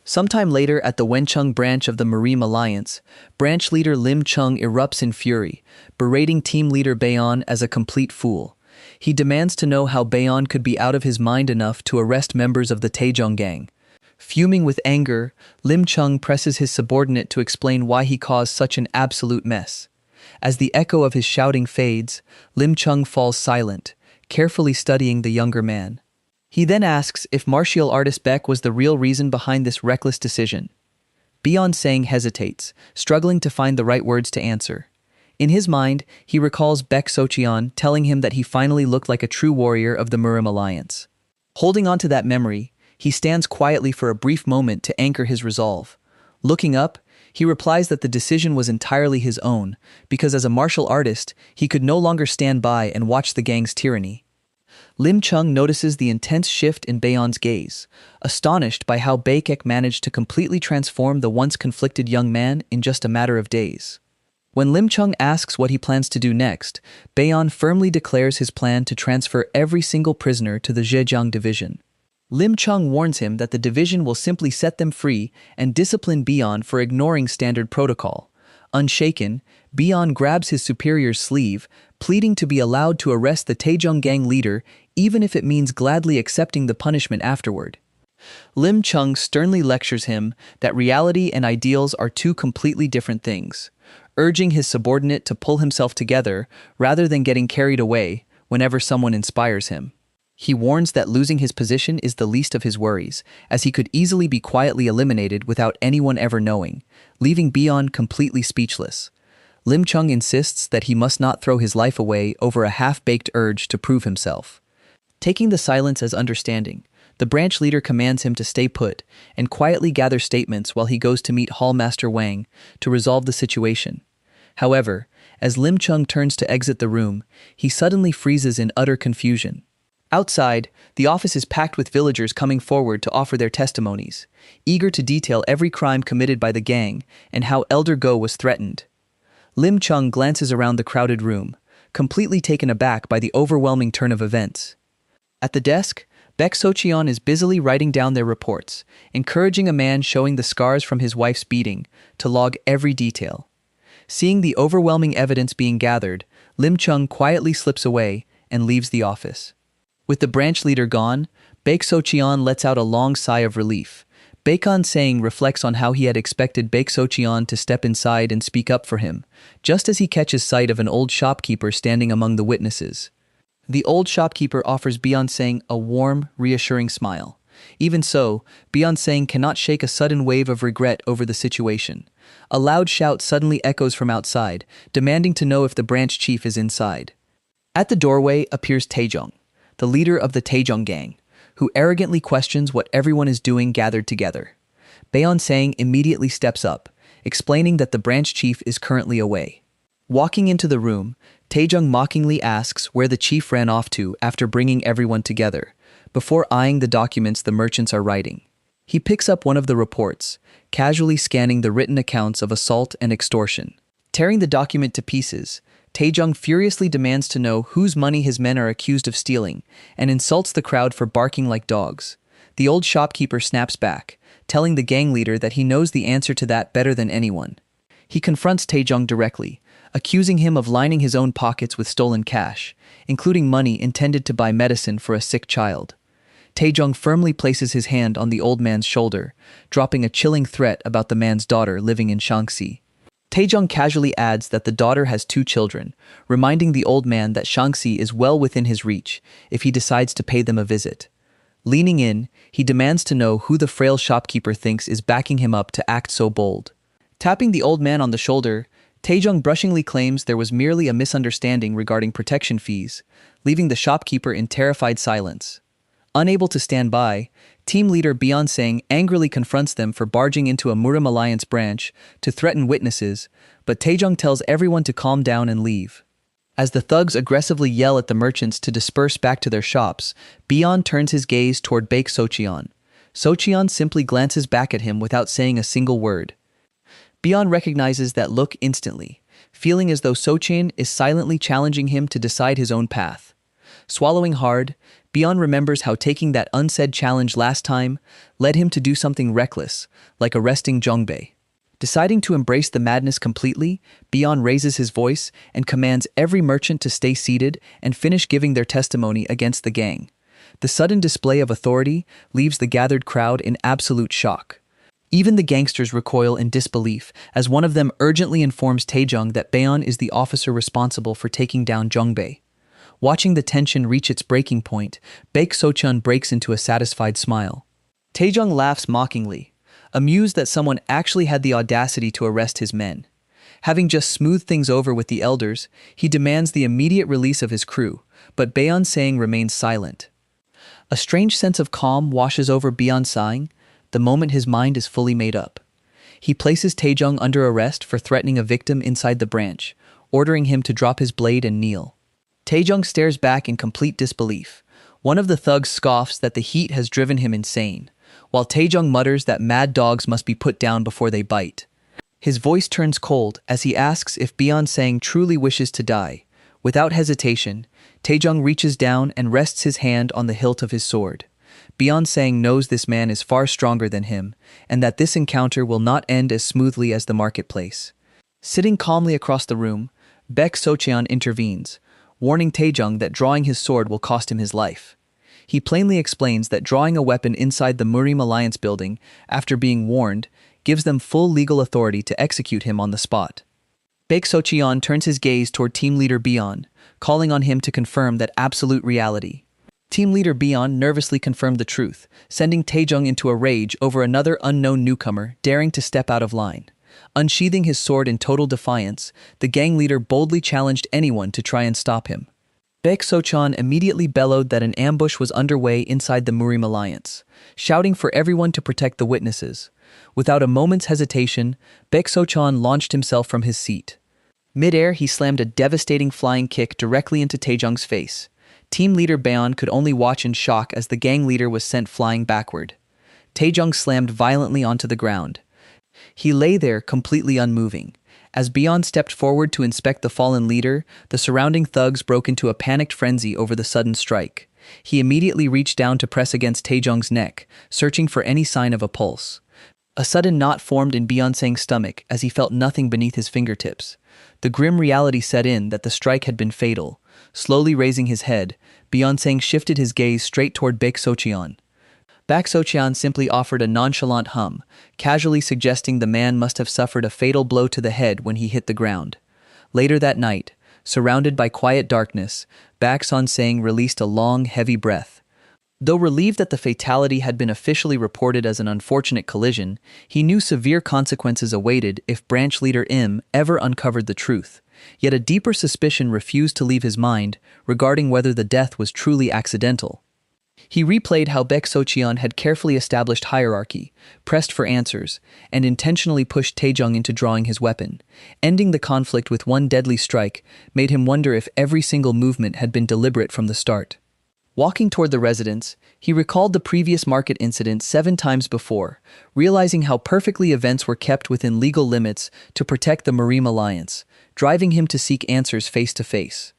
Sometime later at the Wencheng branch of the Murim Alliance, branch leader Lim Chung erupts in fury, berating team leader Baeon as a complete fool. He demands to know how Baeon could be out of his mind enough to arrest members of the Taejonggang. Fuming with anger, Lim Chung presses his subordinate to explain why he caused such an absolute mess. As the echo of his shouting fades, Lim Chung falls silent, carefully studying the younger man. He then asks if martial artist Beck was the real reason behind this reckless decision. Sang hesitates, struggling to find the right words to answer. In his mind, he recalls Socheon telling him that he finally looked like a true warrior of the Murim alliance. Holding on to that memory, he stands quietly for a brief moment to anchor his resolve. Looking up, he replies that the decision was entirely his own, because as a martial artist, he could no longer stand by and watch the gang's tyranny. Lim Chung notices the intense shift in Baeon's gaze, astonished by how Baekek managed to completely transform the once conflicted young man in just a matter of days. When Lim Chung asks what he plans to do next, Baeon firmly declares his plan to transfer every single prisoner to the Zhejiang division. Lim Chung warns him that the division will simply set them free and discipline Baeon for ignoring standard protocol. Unshaken, Baeon grabs his superior's sleeve, pleading to be allowed to arrest the Taejonggang leader even if it means gladly accepting the punishment afterward. Lim Chung sternly lectures him that reality and ideals are two completely different things, urging his subordinate to pull himself together rather than getting carried away whenever someone inspires him. He warns that losing his position is the least of his worries, as he could easily be quietly eliminated without anyone ever knowing, leaving Baeon completely speechless. Lim Chung insists that he must not throw his life away over a half-baked urge to prove himself. Taking the silence as understanding, the branch leader commands him to stay put and quietly gather statements while he goes to meet Hallmaster Wang to resolve the situation. However, as Lim Chung turns to exit the room, he suddenly freezes in utter confusion. Outside, the office is packed with villagers coming forward to offer their testimonies, eager to detail every crime committed by the gang and how Elder Go was threatened. Lim Chung glances around the crowded room, completely taken aback by the overwhelming turn of events. At the desk, Baek Socheon is busily writing down their reports, encouraging a man showing the scars from his wife's beating to log every detail. Seeing the overwhelming evidence being gathered, Lim Chung quietly slips away and leaves the office. With the branch leader gone, Baek Socheon lets out a long sigh of relief. Baekon Sang reflects on how he had expected Baek Socheon to step inside and speak up for him, just as he catches sight of an old shopkeeper standing among the witnesses. The old shopkeeper offers Sang a warm, reassuring smile. Even so, Sang cannot shake a sudden wave of regret over the situation. A loud shout suddenly echoes from outside, demanding to know if the branch chief is inside. At the doorway appears Taejong, the leader of the Taejong gang, who arrogantly questions what everyone is doing gathered together. Sang immediately steps up, explaining that the branch chief is currently away. Walking into the room, Taejong mockingly asks where the chief ran off to after bringing everyone together, before eyeing the documents the merchants are writing. He picks up one of the reports, casually scanning the written accounts of assault and extortion. Tearing the document to pieces, Taejong furiously demands to know whose money his men are accused of stealing and insults the crowd for barking like dogs. The old shopkeeper snaps back, telling the gang leader that he knows the answer to that better than anyone. He confronts Taejong directly, accusing him of lining his own pockets with stolen cash, including money intended to buy medicine for a sick child. Taejong firmly places his hand on the old man's shoulder, dropping a chilling threat about the man's daughter living in Shaanxi. Taejong casually adds that the daughter has 2 children, reminding the old man that Shaanxi is well within his reach if he decides to pay them a visit. Leaning in, he demands to know who the frail shopkeeper thinks is backing him up to act so bold. Tapping the old man on the shoulder, Taejong brushingly claims there was merely a misunderstanding regarding protection fees, leaving the shopkeeper in terrified silence. Unable to stand by, team leader Sang angrily confronts them for barging into a Murim Alliance branch to threaten witnesses, but Taejong tells everyone to calm down and leave. As the thugs aggressively yell at the merchants to disperse back to their shops, Bion turns his gaze toward Baek Socheon. Socheon simply glances back at him without saying a single word. Bion recognizes that look instantly, feeling as though Socheon is silently challenging him to decide his own path. Swallowing hard, Bion remembers how taking that unsaid challenge last time led him to do something reckless, like arresting Jongbei. Deciding to embrace the madness completely, Bion raises his voice and commands every merchant to stay seated and finish giving their testimony against the gang. The sudden display of authority leaves the gathered crowd in absolute shock. Even the gangsters recoil in disbelief as one of them urgently informs Taejong that Bion is the officer responsible for taking down Jongbei. Watching the tension reach its breaking point, Baek Socheon breaks into a satisfied smile. Taejong laughs mockingly, amused that someone actually had the audacity to arrest his men. Having just smoothed things over with the elders, he demands the immediate release of his crew, but Sang remains silent. A strange sense of calm washes over Sang the moment his mind is fully made up. He places Taejong under arrest for threatening a victim inside the branch, ordering him to drop his blade and kneel. Taejong stares back in complete disbelief. One of the thugs scoffs that the heat has driven him insane, while Taejong mutters that mad dogs must be put down before they bite. His voice turns cold as he asks if Sang truly wishes to die. Without hesitation, Taejong reaches down and rests his hand on the hilt of his sword. Sang knows this man is far stronger than him, and that this encounter will not end as smoothly as the marketplace. Sitting calmly across the room, Baek Socheon intervenes, warning Taejong that drawing his sword will cost him his life. He plainly explains that drawing a weapon inside the Murim Alliance building, after being warned, gives them full legal authority to execute him on the spot. Baek Socheon turns his gaze toward team leader Bion, calling on him to confirm that absolute reality. Team leader Bion nervously confirmed the truth, sending Taejong into a rage over another unknown newcomer daring to step out of line. Unsheathing his sword in total defiance, the gang leader boldly challenged anyone to try and stop him. Baek Socheon immediately bellowed that an ambush was underway inside the Murim Alliance, shouting for everyone to protect the witnesses. Without a moment's hesitation, Baek Socheon launched himself from his seat. Mid-air, he slammed a devastating flying kick directly into Taejong's face. Team leader Baeon could only watch in shock as the gang leader was sent flying backward. Taejong slammed violently onto the ground. He lay there completely unmoving. As Baeon stepped forward to inspect the fallen leader, the surrounding thugs broke into a panicked frenzy over the sudden strike. He immediately reached down to press against Taejong's neck, searching for any sign of a pulse. A sudden knot formed in Beyonce's stomach as he felt nothing beneath his fingertips. The grim reality set in that the strike had been fatal. Slowly raising his head, Beyonce shifted his gaze straight toward Baek Socheon. Baek Socheon simply offered a nonchalant hum, casually suggesting the man must have suffered a fatal blow to the head when he hit the ground. Later that night, surrounded by quiet darkness, Baek Socheon released a long, heavy breath. Though relieved that the fatality had been officially reported as an unfortunate collision, he knew severe consequences awaited if branch leader Im ever uncovered the truth. Yet a deeper suspicion refused to leave his mind regarding whether the death was truly accidental. He replayed how Baek Socheon had carefully established hierarchy, pressed for answers, and intentionally pushed Taejong into drawing his weapon. Ending the conflict with one deadly strike made him wonder if every single movement had been deliberate from the start. Walking toward the residence, he recalled the previous market incident 7 times before, realizing how perfectly events were kept within legal limits to protect the Marine Alliance, driving him to seek answers face to face.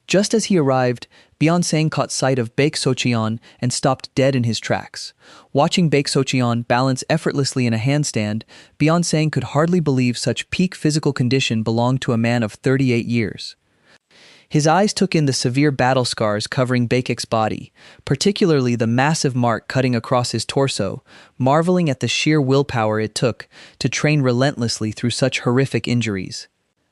Just as he arrived, Beyonce caught sight of Baek Socheon and stopped dead in his tracks. Watching Baek Socheon balance effortlessly in a handstand, Beyonce could hardly believe such peak physical condition belonged to a man of 38 years. His eyes took in the severe battle scars covering Baek's body, particularly the massive mark cutting across his torso, marveling at the sheer willpower it took to train relentlessly through such horrific injuries.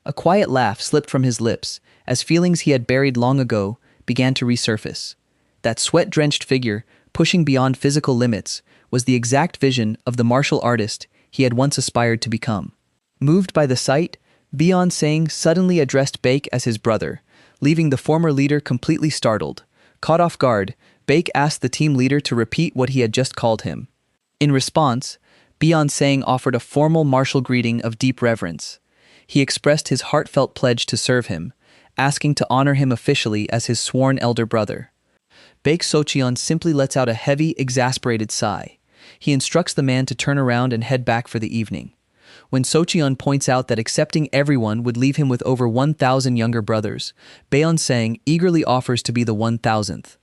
A quiet laugh slipped from his lips as feelings he had buried long ago began to resurface. That sweat-drenched figure, pushing beyond physical limits, was the exact vision of the martial artist he had once aspired to become. Moved by the sight, Beyonce suddenly addressed Baek as his brother, leaving the former leader completely startled. Caught off guard, Baek asked the team leader to repeat what he had just called him. In response, Beyonce offered a formal martial greeting of deep reverence. He expressed his heartfelt pledge to serve him, asking to honor him officially as his sworn elder brother. Baek Socheon simply lets out a heavy, exasperated sigh. He instructs the man to turn around and head back for the evening. When Socheon points out that accepting everyone would leave him with over 1,000 younger brothers, Beyonce eagerly offers to be the 1,000th.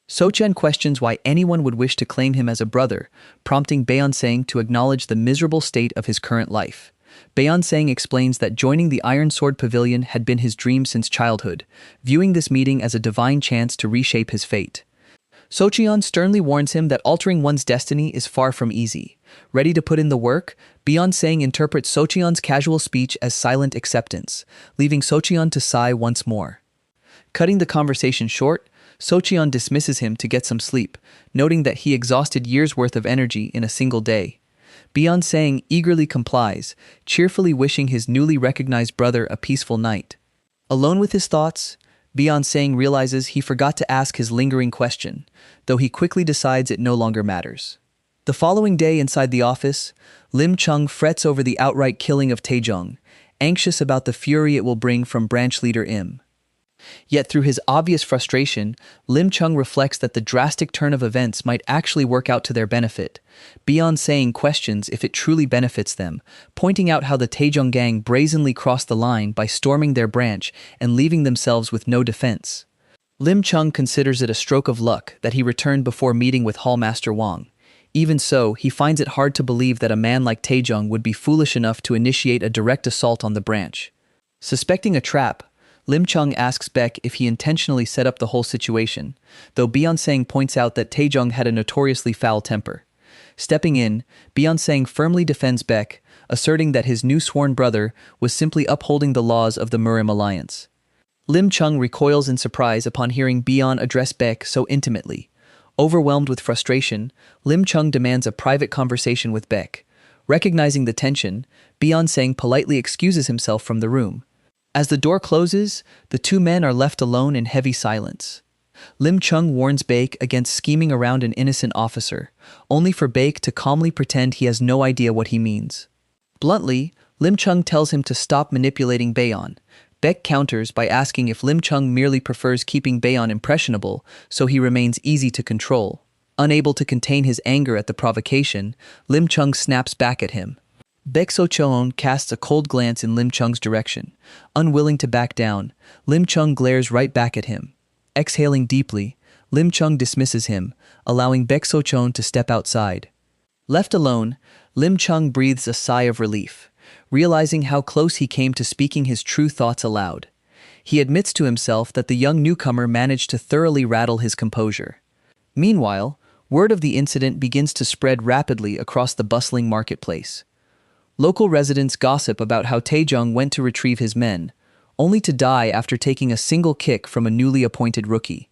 Socheon questions why anyone would wish to claim him as a brother, prompting Beyonce to acknowledge the miserable state of his current life. Beyonce explains that joining the Iron Sword Pavilion had been his dream since childhood, viewing this meeting as a divine chance to reshape his fate. Socheon sternly warns him that altering one's destiny is far from easy. Ready to put in the work, Beyonce interprets Socheon's casual speech as silent acceptance, leaving Socheon to sigh once more. Cutting the conversation short, Socheon dismisses him to get some sleep, noting that he exhausted years' worth of energy in a single day. Beyonce eagerly complies, cheerfully wishing his newly recognized brother a peaceful night. Alone with his thoughts, Beyonce realizes he forgot to ask his lingering question, though he quickly decides it no longer matters. The following day inside the office, Lim Chung frets over the outright killing of Taejong, anxious about the fury it will bring from branch leader Im. Yet through his obvious frustration, Lim Chung reflects that the drastic turn of events might actually work out to their benefit. Beyonce questions if it truly benefits them, pointing out how the Taejong gang brazenly crossed the line by storming their branch and leaving themselves with no defense. Lim Chung considers it a stroke of luck that he returned before meeting with Hallmaster Wang. Even so, he finds it hard to believe that a man like Taejong would be foolish enough to initiate a direct assault on the branch. Suspecting a trap, Lim Chung asks Baek if he intentionally set up the whole situation, though Beyonce points out that Taejong had a notoriously foul temper. Stepping in, Beyonce firmly defends Baek, asserting that his new sworn brother was simply upholding the laws of the Murim Alliance. Lim Chung recoils in surprise upon hearing Beyonce address Baek so intimately. Overwhelmed with frustration, Lim Chung demands a private conversation with Baek. Recognizing the tension, Beyonce politely excuses himself from the room. As the door closes, the two men are left alone in heavy silence. Lim Chung warns Baek against scheming around an innocent officer, only for Baek to calmly pretend he has no idea what he means. Bluntly, Lim Chung tells him to stop manipulating Baeon, Baek counters by asking if Lim Chung merely prefers keeping Baeon impressionable so he remains easy to control. Unable to contain his anger at the provocation, Lim Chung snaps back at him. Baek So-cheon casts a cold glance in Lim Chung's direction. Unwilling to back down, Lim Chung glares right back at him. Exhaling deeply, Lim Chung dismisses him, allowing Baek So-cheon to step outside. Left alone, Lim Chung breathes a sigh of relief, realizing how close he came to speaking his true thoughts aloud. He admits to himself that the young newcomer managed to thoroughly rattle his composure. Meanwhile, word of the incident begins to spread rapidly across the bustling marketplace. Local residents gossip about how Taejong went to retrieve his men, only to die after taking a single kick from a newly appointed rookie.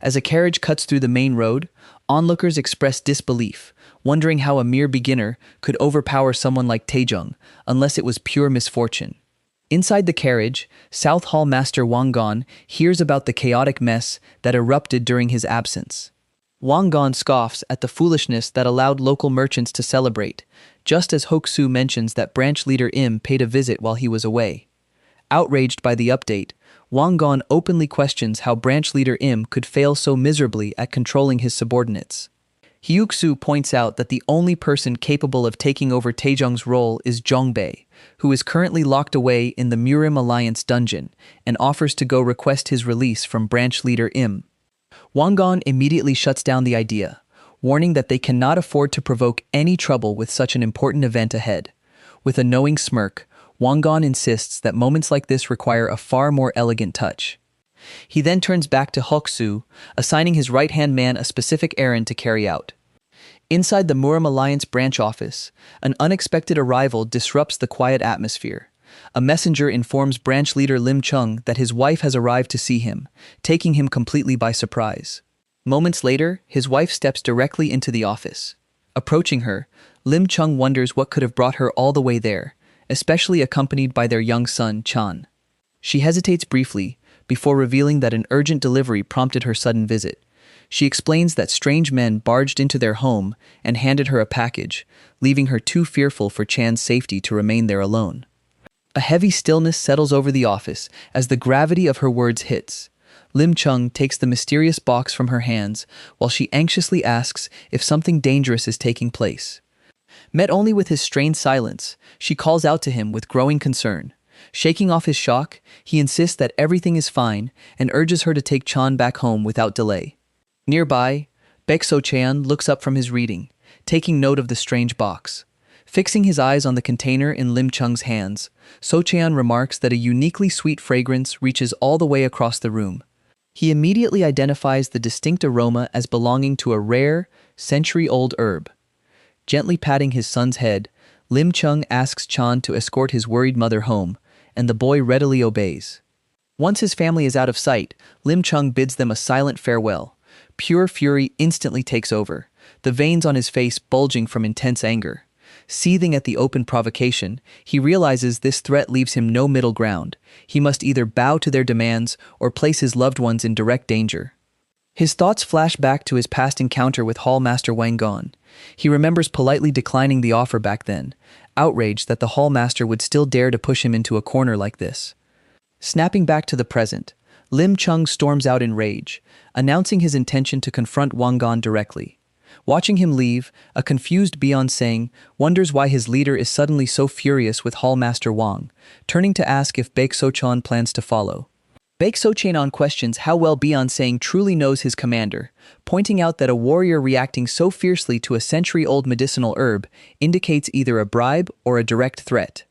As a carriage cuts through the main road, onlookers express disbelief, wondering how a mere beginner could overpower someone like Taejong, unless it was pure misfortune. Inside the carriage, South Hall Master Wang Gon hears about the chaotic mess that erupted during his absence. Wang Gon scoffs at the foolishness that allowed local merchants to celebrate, just as Hok-soo mentions that branch leader Im paid a visit while he was away. Outraged by the update, Wang Gon openly questions how branch leader Im could fail so miserably at controlling his subordinates. Hyuk-soo points out that the only person capable of taking over Taejong's role is Jong-bae, who is currently locked away in the Murim Alliance dungeon and offers to go request his release from branch leader Im. Wang Gon immediately shuts down the idea, warning that they cannot afford to provoke any trouble with such an important event ahead. With a knowing smirk, Wang Gon insists that moments like this require a far more elegant touch. He then turns back to Hok-soo, assigning his right-hand man a specific errand to carry out. Inside the Murim Alliance branch office, an unexpected arrival disrupts the quiet atmosphere. A messenger informs branch leader Lim Chung that his wife has arrived to see him, taking him completely by surprise. Moments later, his wife steps directly into the office. Approaching her, Lim Chung wonders what could have brought her all the way there, especially accompanied by their young son, Chan. She hesitates briefly, before revealing that an urgent delivery prompted her sudden visit. She explains that strange men barged into their home and handed her a package, leaving her too fearful for Chan's safety to remain there alone. A heavy stillness settles over the office as the gravity of her words hits. Lim Chung takes the mysterious box from her hands while she anxiously asks if something dangerous is taking place. Met only with his strained silence, she calls out to him with growing concern. Shaking off his shock, he insists that everything is fine and urges her to take Chan back home without delay. Nearby, Baek So-cheon looks up from his reading, taking note of the strange box. Fixing his eyes on the container in Lim Chung's hands, So-cheon remarks that a uniquely sweet fragrance reaches all the way across the room. He immediately identifies the distinct aroma as belonging to a rare, century-old herb. Gently patting his son's head, Lim Chung asks Chan to escort his worried mother home, and the boy readily obeys. Once his family is out of sight, Lim Chung bids them a silent farewell. Pure fury instantly takes over, the veins on his face bulging from intense anger. Seething at the open provocation, he realizes this threat leaves him no middle ground. He must either bow to their demands or place his loved ones in direct danger. His thoughts flash back to his past encounter with Hall Master Wang Gon. He remembers politely declining the offer back then, outraged that the Hall Master would still dare to push him into a corner like this. Snapping back to the present, Lim Chung storms out in rage, announcing his intention to confront Wang Gon directly. Watching him leave, a confused Beyonce wonders why his leader is suddenly so furious with Hall Master Wang, turning to ask if Baek So-cheon plans to follow. Baek So-cheon questions how well Beyonce truly knows his commander, pointing out that a warrior reacting so fiercely to a century-old medicinal herb indicates either a bribe or a direct threat.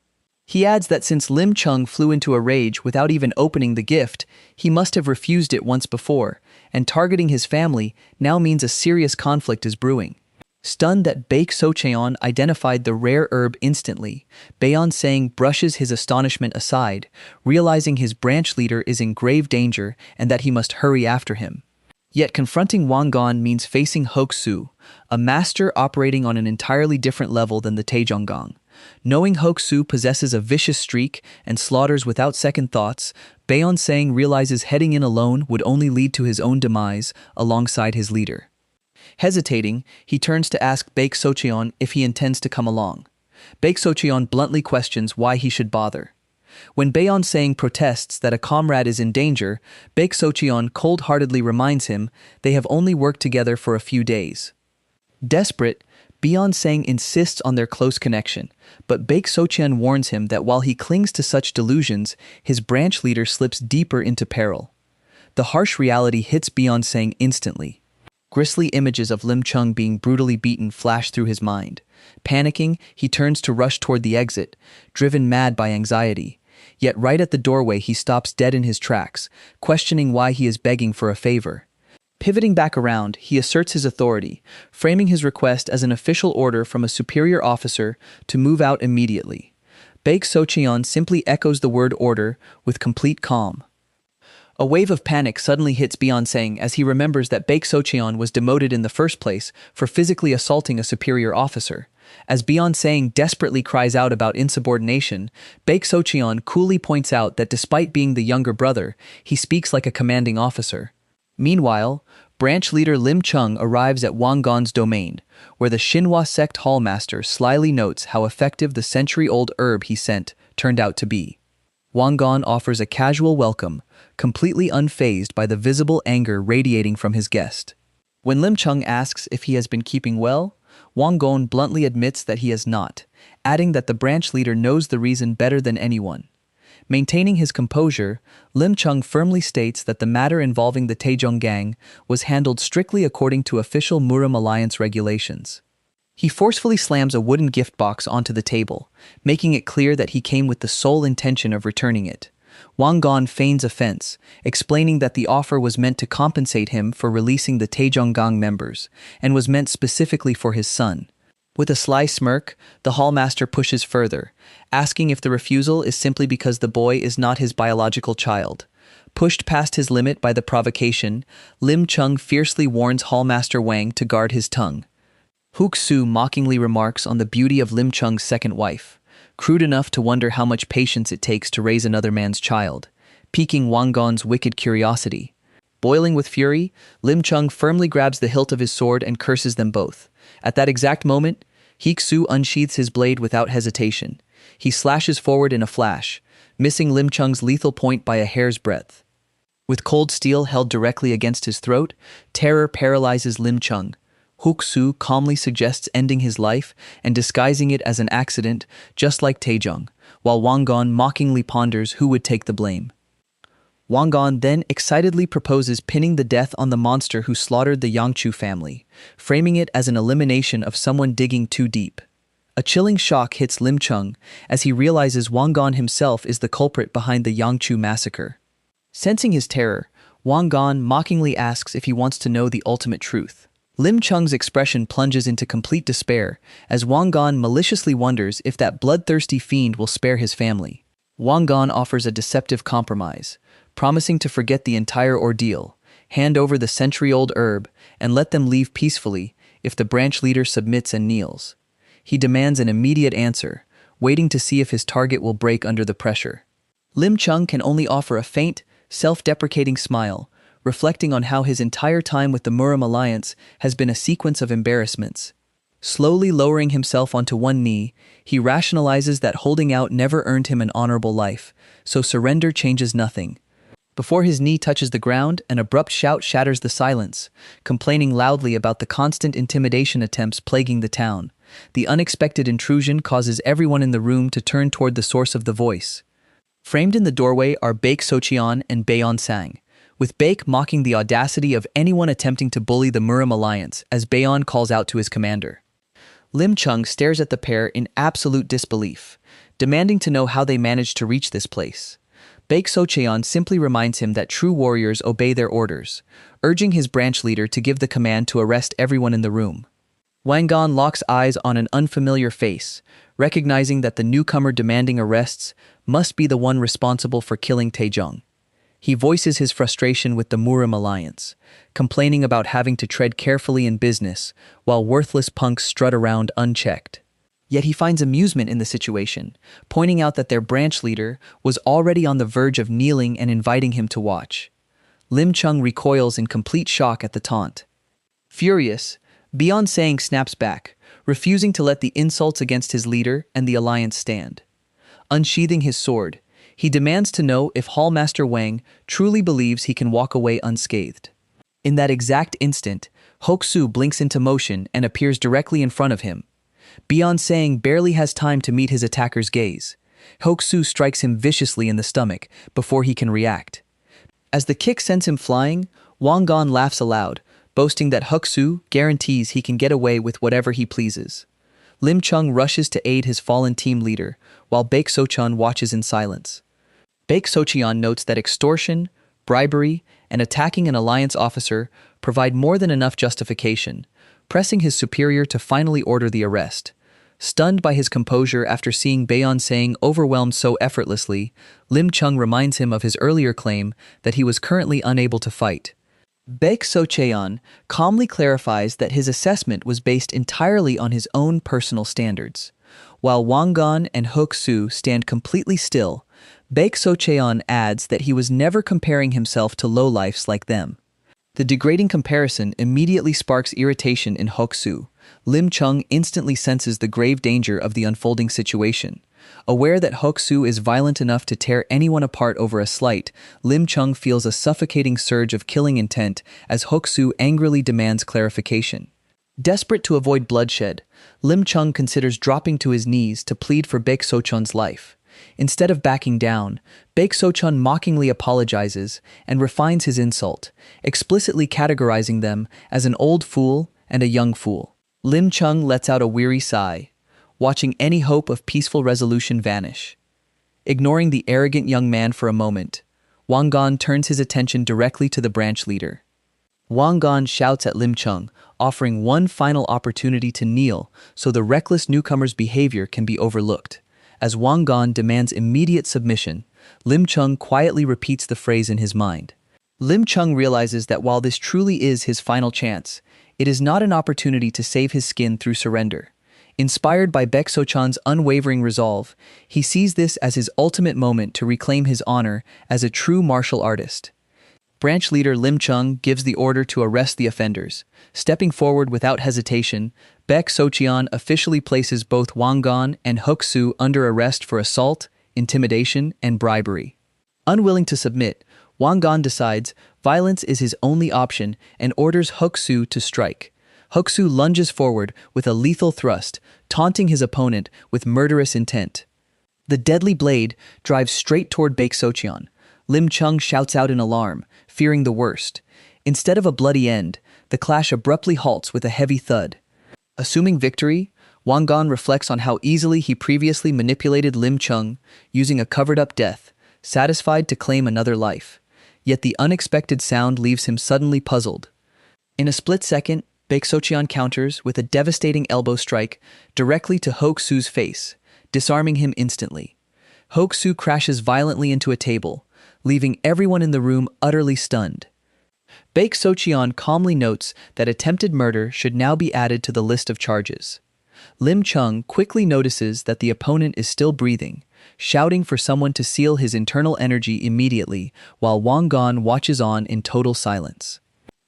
He adds that since Lim Chung flew into a rage without even opening the gift, he must have refused it once before, and targeting his family now means a serious conflict is brewing. Stunned that Baek So-cheon identified the rare herb instantly, Beyonce brushes his astonishment aside, realizing his branch leader is in grave danger and that he must hurry after him. Yet confronting Wang Gon means facing Hok-soo, a master operating on an entirely different level than the Taejong. Knowing Hok-soo possesses a vicious streak and slaughters without second thoughts, Beyonce realizes heading in alone would only lead to his own demise alongside his leader. Hesitating, he turns to ask Baek So-cheon if he intends to come along. Baek So-cheon bluntly questions why he should bother. When Baeon Sang protests that a comrade is in danger, Baek Socheon cold-heartedly reminds him they have only worked together for a few days. Desperate, Baeon Sang insists on their close connection, but Baek Socheon warns him that while he clings to such delusions, his branch leader slips deeper into peril. The harsh reality hits Baeon Sang instantly. Grisly images of Lim Chung being brutally beaten flash through his mind. Panicking, he turns to rush toward the exit, driven mad by anxiety. Yet right at the doorway he stops dead in his tracks, questioning why he is begging for a favor. Pivoting back around, he asserts his authority, framing his request as an official order from a superior officer to move out immediately. Baek Socheon simply echoes the word order with complete calm. A wave of panic suddenly hits Baeon Sang as he remembers that Baek Socheon was demoted in the first place for physically assaulting a superior officer. As Baeon Sang desperately cries out about insubordination, Baek Socheon coolly points out that despite being the younger brother, he speaks like a commanding officer. Meanwhile, branch leader Lim Chung arrives at Wangon's domain, where the Shinhwa sect hallmaster slyly notes how effective the century-old herb he sent turned out to be. Wangon offers a casual welcome, completely unfazed by the visible anger radiating from his guest. When Lim Chung asks if he has been keeping well, Wangon bluntly admits that he has not, adding that the branch leader knows the reason better than anyone. Maintaining his composure, Lim Chung firmly states that the matter involving the Taejong gang was handled strictly according to official Murim Alliance regulations. He forcefully slams a wooden gift box onto the table, making it clear that he came with the sole intention of returning it. Wangon feigns offense, explaining that the offer was meant to compensate him for releasing the Taejong gang members, and was meant specifically for his son. With a sly smirk, the hallmaster pushes further, asking if the refusal is simply because the boy is not his biological child. Pushed past his limit by the provocation, Lim Chung fiercely warns Hallmaster Wang to guard his tongue. Hook Soo mockingly remarks on the beauty of Lim Chung's second wife, crude enough to wonder how much patience it takes to raise another man's child, piquing Wangon's wicked curiosity. Boiling with fury, Lim Chung firmly grabs the hilt of his sword and curses them both. At that exact moment, Hook Soo unsheathes his blade without hesitation. He slashes forward in a flash, missing Lim Chung's lethal point by a hair's breadth. With cold steel held directly against his throat, terror paralyzes Lim Chung. Hook Soo calmly suggests ending his life and disguising it as an accident, just like Taejong, while Wangon mockingly ponders who would take the blame. Wangon then excitedly proposes pinning the death on the monster who slaughtered the Yangchu family, framing it as an elimination of someone digging too deep. A chilling shock hits Lim Chung as he realizes Wangon himself is the culprit behind the Yangchu massacre. Sensing his terror, Wangon mockingly asks if he wants to know the ultimate truth. Lim Chung's expression plunges into complete despair as Wangon maliciously wonders if that bloodthirsty fiend will spare his family. Wangon offers a deceptive compromise, promising to forget the entire ordeal, hand over the century-old herb, and let them leave peacefully if the branch leader submits and kneels. He demands an immediate answer, waiting to see if his target will break under the pressure. Lim Chung can only offer a faint, self-deprecating smile, reflecting on how his entire time with the Murim Alliance has been a sequence of embarrassments. Slowly lowering himself onto one knee, he rationalizes that holding out never earned him an honorable life, so surrender changes nothing. Before his knee touches the ground, an abrupt shout shatters the silence, complaining loudly about the constant intimidation attempts plaguing the town. The unexpected intrusion causes everyone in the room to turn toward the source of the voice. Framed in the doorway are Baek Socheon and Baeon Sang, with Baek mocking the audacity of anyone attempting to bully the Murim Alliance as Baeon calls out to his commander. Lim Chung stares at the pair in absolute disbelief, demanding to know how they managed to reach this place. Baek Socheon simply reminds him that true warriors obey their orders, urging his branch leader to give the command to arrest everyone in the room. Wangon locks eyes on an unfamiliar face, recognizing that the newcomer demanding arrests must be the one responsible for killing Taejong. He voices his frustration with the Murim Alliance, complaining about having to tread carefully in business while worthless punks strut around unchecked. Yet he finds amusement in the situation, pointing out that their branch leader was already on the verge of kneeling and inviting him to watch. Lim Chung recoils in complete shock at the taunt. Furious, Baeon Sang snaps back, refusing to let the insults against his leader and the alliance stand. Unsheathing his sword, He demands to know if Hallmaster Wang truly believes he can walk away unscathed. In that exact instant, Hokusoo blinks into motion and appears directly in front of him. Sang barely has time to meet his attacker's gaze. Hokusoo strikes him viciously in the stomach before he can react. As the kick sends him flying, Wangan laughs aloud, boasting that Hokusoo guarantees he can get away with whatever he pleases. Lim Chung rushes to aid his fallen team leader, while Baek Sochon watches in silence. Baek Socheon notes that extortion, bribery, and attacking an alliance officer provide more than enough justification, pressing his superior to finally order the arrest. Stunned by his composure after seeing Sang overwhelmed so effortlessly, Lim Chung reminds him of his earlier claim that he was currently unable to fight. Baek Socheon calmly clarifies that his assessment was based entirely on his own personal standards. While Wangan and Hokusoo stand completely still, Baek Socheon adds that he was never comparing himself to lowlifes like them. The degrading comparison immediately sparks irritation in Hokusoo. Lim Chung instantly senses the grave danger of the unfolding situation. Aware that Hokusoo is violent enough to tear anyone apart over a slight, Lim Chung feels a suffocating surge of killing intent as Hokusoo angrily demands clarification. Desperate to avoid bloodshed, Lim Chung considers dropping to his knees to plead for Baek Sochon's life. Instead of backing down, Baek Sochon mockingly apologizes and refines his insult, explicitly categorizing them as an old fool and a young fool. Lim Chung lets out a weary sigh, watching any hope of peaceful resolution vanish. Ignoring the arrogant young man for a moment, Wangan turns his attention directly to the branch leader. Wangan shouts at Lim Chung, offering one final opportunity to kneel so the reckless newcomer's behavior can be overlooked. As Wangan demands immediate submission, Lim Chung quietly repeats the phrase in his mind. Lim Chung realizes that while this truly is his final chance, it is not an opportunity to save his skin through surrender. Inspired by Baek Sochon's unwavering resolve, he sees this as his ultimate moment to reclaim his honor as a true martial artist. Branch leader Lim Chung gives the order to arrest the offenders. Stepping forward without hesitation, Baek Socheon officially places both Wangan and Hokusoo under arrest for assault, intimidation, and bribery. Unwilling to submit, Wangan decides violence is his only option and orders Hokusoo to strike. Hokusoo lunges forward with a lethal thrust, taunting his opponent with murderous intent. The deadly blade drives straight toward Baek Socheon. Lim Chung shouts out in alarm, fearing the worst. Instead of a bloody end, the clash abruptly halts with a heavy thud. Assuming victory, Wangan reflects on how easily he previously manipulated Lim Chung, using a covered-up death, satisfied to claim another life. Yet the unexpected sound leaves him suddenly puzzled. In a split second, Baek Socheon counters with a devastating elbow strike directly to Hokusoo's face, disarming him instantly. Hokusoo crashes violently into a table, leaving everyone in the room utterly stunned. Baek Socheon calmly notes that attempted murder should now be added to the list of charges. Lim Chung quickly notices that the opponent is still breathing, shouting for someone to seal his internal energy immediately, while Wangan watches on in total silence.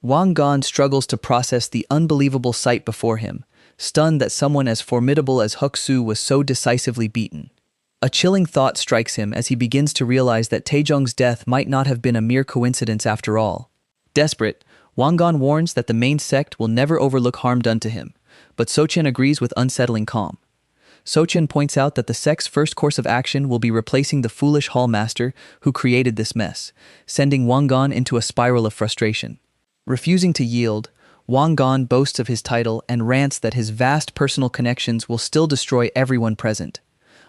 Wangan struggles to process the unbelievable sight before him, stunned that someone as formidable as Hokusoo was so decisively beaten. A chilling thought strikes him as he begins to realize that Taejong's death might not have been a mere coincidence after all. Desperate, Wangan warns that the main sect will never overlook harm done to him, but Sochen agrees with unsettling calm. Sochen points out that the sect's first course of action will be replacing the foolish hallmaster who created this mess, sending Wangan into a spiral of frustration. Refusing to yield, Wangan boasts of his title and rants that his vast personal connections will still destroy everyone present.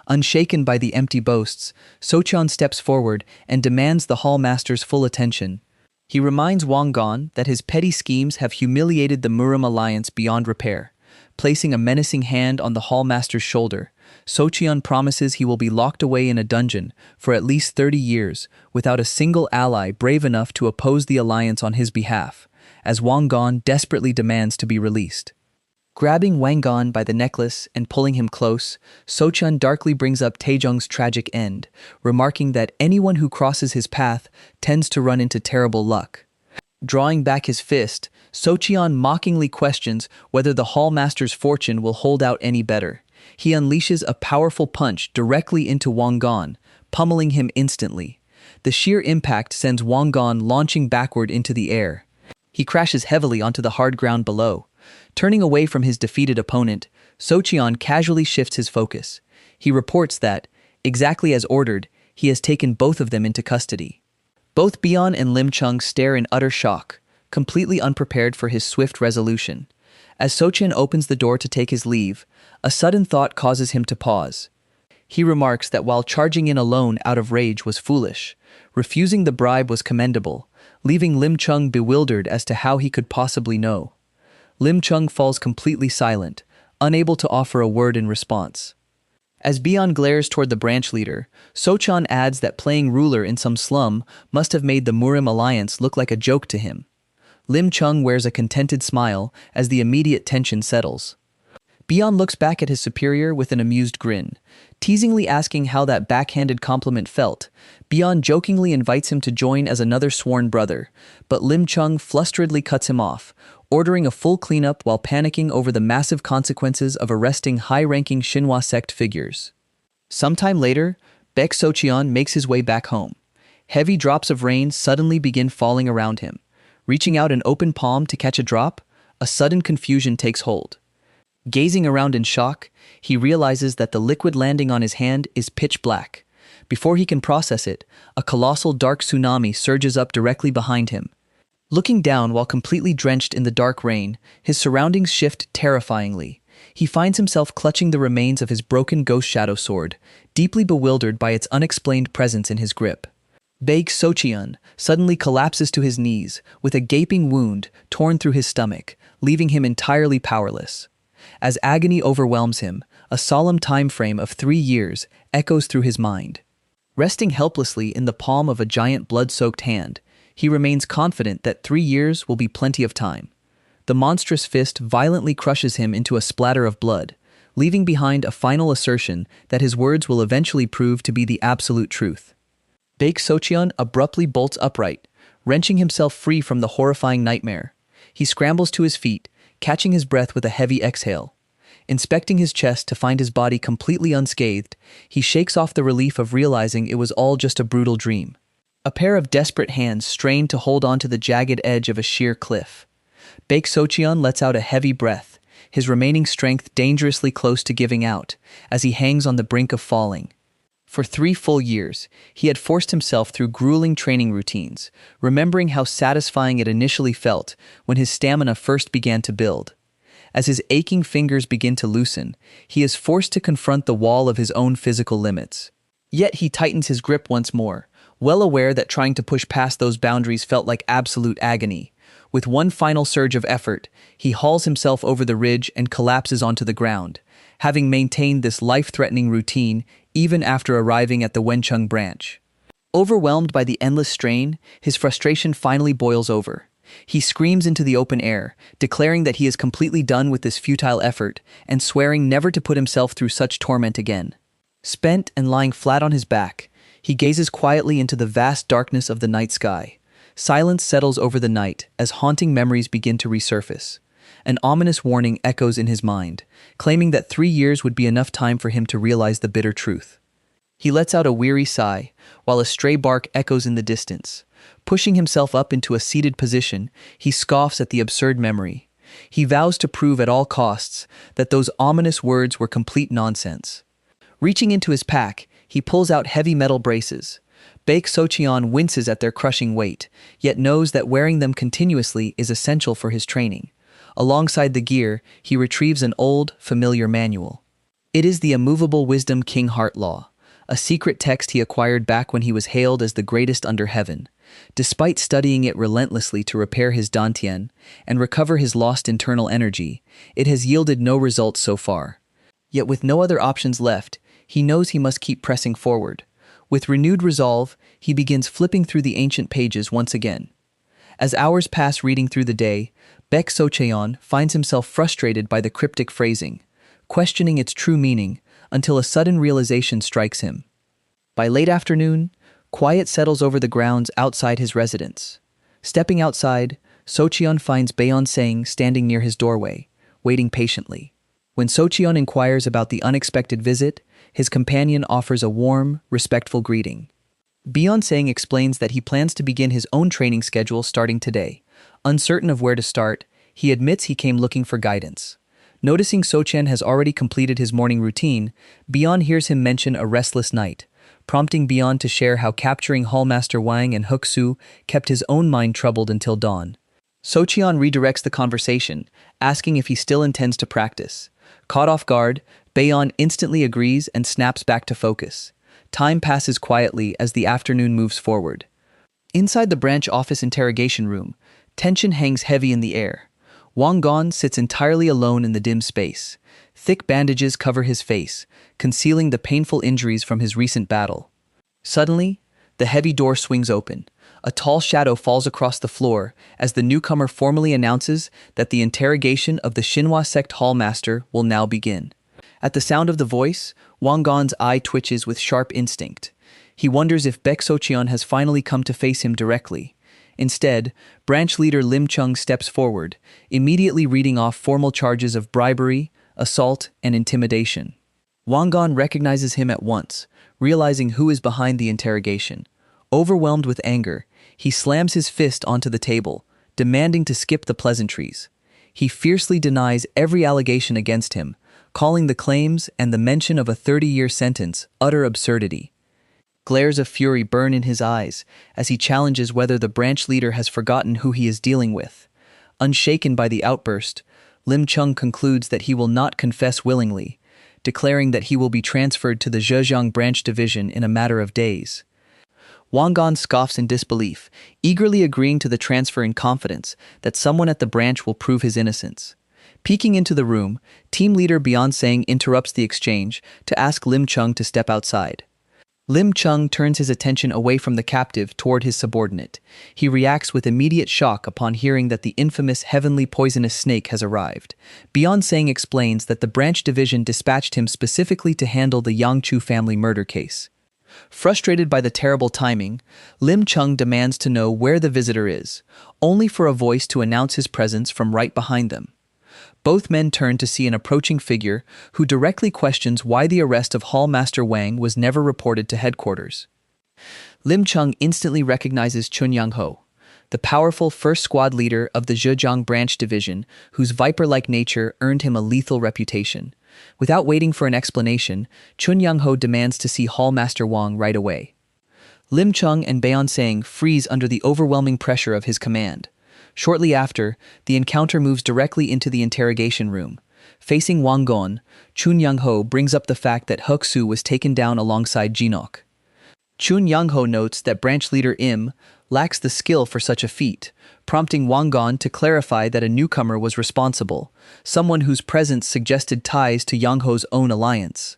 Unshaken by the empty boasts, Socheon steps forward and demands the hallmaster's full attention. He reminds Wangan that his petty schemes have humiliated the Murim alliance beyond repair. Placing a menacing hand on the hallmaster's shoulder, Socheon promises he will be locked away in a dungeon for at least 30 years without a single ally brave enough to oppose the alliance on his behalf, as Wangan desperately demands to be released. Grabbing Wangan by the necklace and pulling him close, Socheon darkly brings up Taejong's tragic end, remarking that anyone who crosses his path tends to run into terrible luck. Drawing back his fist, Socheon mockingly questions whether the hallmaster's fortune will hold out any better. He unleashes a powerful punch directly into Wangan, pummeling him instantly. The sheer impact sends Wang Gan launching backward into the air. He crashes heavily onto the hard ground below. Turning away from his defeated opponent, Socheon casually shifts his focus. He reports that, exactly as ordered, he has taken both of them into custody. Both Bian and Lim Chung stare in utter shock, completely unprepared for his swift resolution. As Socheon opens the door to take his leave, a sudden thought causes him to pause. He remarks that while charging in alone out of rage was foolish, refusing the bribe was commendable, leaving Lim Chung bewildered as to how he could possibly know. Lim Chung falls completely silent, unable to offer a word in response. As Bian glares toward the branch leader, Socheon adds that playing ruler in some slum must have made the Murim alliance look like a joke to him. Lim Chung wears a contented smile as the immediate tension settles. Bian looks back at his superior with an amused grin, teasingly asking how that backhanded compliment felt. Bian jokingly invites him to join as another sworn brother, but Lim Chung flusteredly cuts him off, ordering a full cleanup while panicking over the massive consequences of arresting high-ranking Xinhua sect figures. Sometime later, Baek Socheon makes his way back home. Heavy drops of rain suddenly begin falling around him. Reaching out an open palm to catch a drop, a sudden confusion takes hold. Gazing around in shock, he realizes that the liquid landing on his hand is pitch black. Before he can process it, a colossal dark tsunami surges up directly behind him. Looking down while completely drenched in the dark rain, his surroundings shift terrifyingly. He finds himself clutching the remains of his broken ghost shadow sword, deeply bewildered by its unexplained presence in his grip. Baek Socheon suddenly collapses to his knees, with a gaping wound torn through his stomach, leaving him entirely powerless. As agony overwhelms him, a solemn time frame of 3 years echoes through his mind. Resting helplessly in the palm of a giant blood-soaked hand, he remains confident that 3 years will be plenty of time. The monstrous fist violently crushes him into a splatter of blood, leaving behind a final assertion that his words will eventually prove to be the absolute truth. Baek Socheon abruptly bolts upright, wrenching himself free from the horrifying nightmare. He scrambles to his feet, catching his breath with a heavy exhale. Inspecting his chest to find his body completely unscathed, he shakes off the relief of realizing it was all just a brutal dream. A pair of desperate hands strain to hold onto the jagged edge of a sheer cliff. Baek Socheon lets out a heavy breath, his remaining strength dangerously close to giving out, as he hangs on the brink of falling. For 3 full years, he had forced himself through grueling training routines, remembering how satisfying it initially felt when his stamina first began to build. As his aching fingers begin to loosen, he is forced to confront the wall of his own physical limits. Yet he tightens his grip once more, well aware that trying to push past those boundaries felt like absolute agony. With one final surge of effort, he hauls himself over the ridge and collapses onto the ground, having maintained this life-threatening routine even after arriving at the Wencheng branch. Overwhelmed by the endless strain, his frustration finally boils over. He screams into the open air, declaring that he is completely done with this futile effort and swearing never to put himself through such torment again. Spent and lying flat on his back, he gazes quietly into the vast darkness of the night sky. Silence settles over the night as haunting memories begin to resurface. An ominous warning echoes in his mind, claiming that 3 years would be enough time for him to realize the bitter truth. He lets out a weary sigh, while a stray bark echoes in the distance. Pushing himself up into a seated position, he scoffs at the absurd memory. He vows to prove at all costs that those ominous words were complete nonsense. Reaching into his pack, he pulls out heavy metal braces. Baek Socheon winces at their crushing weight, yet knows that wearing them continuously is essential for his training. Alongside the gear, he retrieves an old, familiar manual. It is the immovable wisdom King Heart Law, a secret text he acquired back when he was hailed as the greatest under heaven. Despite studying it relentlessly to repair his dantian and recover his lost internal energy, it has yielded no results so far. Yet with no other options left, he knows he must keep pressing forward. With renewed resolve, he begins flipping through the ancient pages once again. As hours pass reading through the day, Baek Socheon finds himself frustrated by the cryptic phrasing, questioning its true meaning until a sudden realization strikes him. By late afternoon, quiet settles over the grounds outside his residence. Stepping outside, Socheon finds Baeon Sang standing near his doorway, waiting patiently. When Socheon inquires about the unexpected visit, his companion offers a warm, respectful greeting. Beyonce explains that he plans to begin his own training schedule starting today. Uncertain of where to start, he admits he came looking for guidance. Noticing Socheon has already completed his morning routine, Beyond hears him mention a restless night, prompting Beyond to share how capturing Hallmaster Wang and Huk-soo kept his own mind troubled until dawn. Socheon redirects the conversation, asking if he still intends to practice. Caught off guard, Beyond instantly agrees and snaps back to focus. Time passes quietly as the afternoon moves forward. Inside the branch office interrogation room, tension hangs heavy in the air. Wang Gon sits entirely alone in the dim space. Thick bandages cover his face, concealing the painful injuries from his recent battle. Suddenly, the heavy door swings open. A tall shadow falls across the floor as the newcomer formally announces that the interrogation of the Xinhua sect hallmaster will now begin. At the sound of the voice, Wang Gon's eye twitches with sharp instinct. He wonders if Baek Socheon has finally come to face him directly. Instead, branch leader Lim Chung steps forward, immediately reading off formal charges of bribery, assault, and intimidation. Wang Gon recognizes him at once, realizing who is behind the interrogation. Overwhelmed with anger, he slams his fist onto the table, demanding to skip the pleasantries. He fiercely denies every allegation against him, calling the claims and the mention of a 30-year sentence utter absurdity. Glares of fury burn in his eyes as he challenges whether the branch leader has forgotten who he is dealing with. Unshaken by the outburst, Lim Chung concludes that he will not confess willingly, declaring that he will be transferred to the Zhejiang branch division in a matter of days. Wang Gon scoffs in disbelief, eagerly agreeing to the transfer in confidence that someone at the branch will prove his innocence. Peeking into the room, team leader Beyonce interrupts the exchange to ask Lim Chung to step outside. Lim Chung turns his attention away from the captive toward his subordinate. He reacts with immediate shock upon hearing that the infamous heavenly poisonous snake has arrived. Beyonce explains that the branch division dispatched him specifically to handle the Yangchu family murder case. Frustrated by the terrible timing, Lim Chung demands to know where the visitor is, only for a voice to announce his presence from right behind them. Both men turn to see an approaching figure who directly questions why the arrest of Hallmaster Wang was never reported to headquarters. Lim Chung instantly recognizes Chun Yang-ho, the powerful first squad leader of the Zhejiang branch division, whose viper-like nature earned him a lethal reputation. Without waiting for an explanation, Chun Yang-ho demands to see Hallmaster Wang right away. Lim Chung and Beyonce freeze under the overwhelming pressure of his command. Shortly after, the encounter moves directly into the interrogation room. Facing Wang Gon, Chun Yang-ho brings up the fact that Huk-soo was taken down alongside Jinok. Chun Yang-ho notes that branch leader Im lacks the skill for such a feat, prompting Wang Gon to clarify that a newcomer was responsible, someone whose presence suggested ties to Yang-ho's own alliance.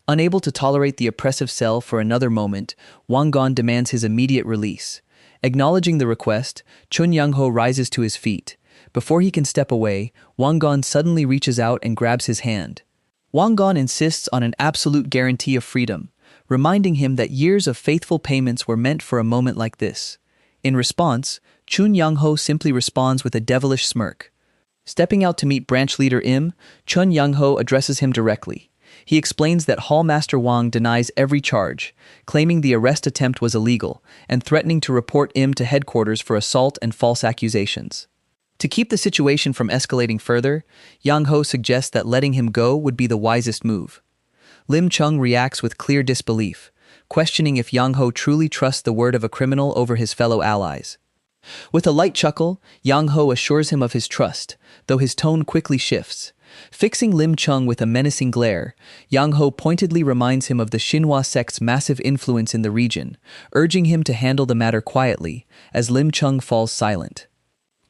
Unable to tolerate the oppressive cell for another moment, Wang Gon demands his immediate release. Acknowledging the request, Chun Yang-ho rises to his feet. Before he can step away, Wang Gon suddenly reaches out and grabs his hand. Wang Gon insists on an absolute guarantee of freedom, reminding him that years of faithful payments were meant for a moment like this. In response, Chun Yang-ho simply responds with a devilish smirk. Stepping out to meet branch leader Im, Chun Yang-ho addresses him directly. He explains that Hallmaster Wang denies every charge, claiming the arrest attempt was illegal, and threatening to report Im to headquarters for assault and false accusations. To keep the situation from escalating further, Yang-ho suggests that letting him go would be the wisest move. Lim Chung reacts with clear disbelief, questioning if Yang-ho truly trusts the word of a criminal over his fellow allies. With a light chuckle, Yang-ho assures him of his trust, though his tone quickly shifts. Fixing Lim Chung with a menacing glare, Yang-ho pointedly reminds him of the Xinhua sect's massive influence in the region, urging him to handle the matter quietly, as Lim Chung falls silent.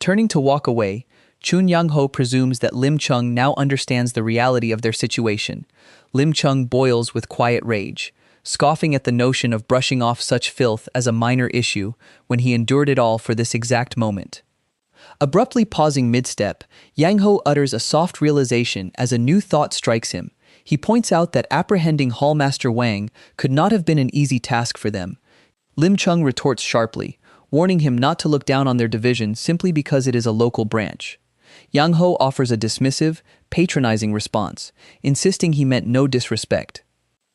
Turning to walk away, Chun Yang-ho presumes that Lim Chung now understands the reality of their situation. Lim Chung boils with quiet rage, scoffing at the notion of brushing off such filth as a minor issue when he endured it all for this exact moment. Abruptly pausing mid-step, Yang-ho utters a soft realization as a new thought strikes him. He points out that apprehending Hallmaster Wang could not have been an easy task for them. Lim Chung retorts sharply, warning him not to look down on their division simply because it is a local branch. Yang-ho offers a dismissive, patronizing response, insisting he meant no disrespect.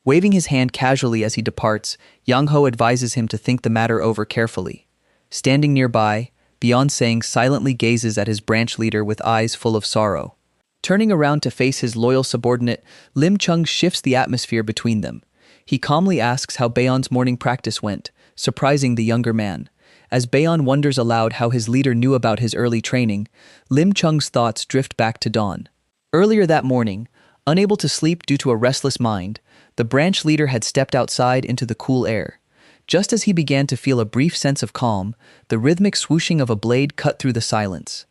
Waving his hand casually as he departs, Yang Ho advises him to think the matter over carefully. Standing nearby, Beyonce silently gazes at his branch leader with eyes full of sorrow. Turning around to face his loyal subordinate, Lim Chung shifts the atmosphere between them. He calmly asks how Baeon's morning practice went, surprising the younger man. As Baeon wonders aloud how his leader knew about his early training, Lim Chung's thoughts drift back to dawn. Earlier that morning, unable to sleep due to a restless mind, the branch leader had stepped outside into the cool air. Just as he began to feel a brief sense of calm, the rhythmic swooshing of a blade cut through the silence.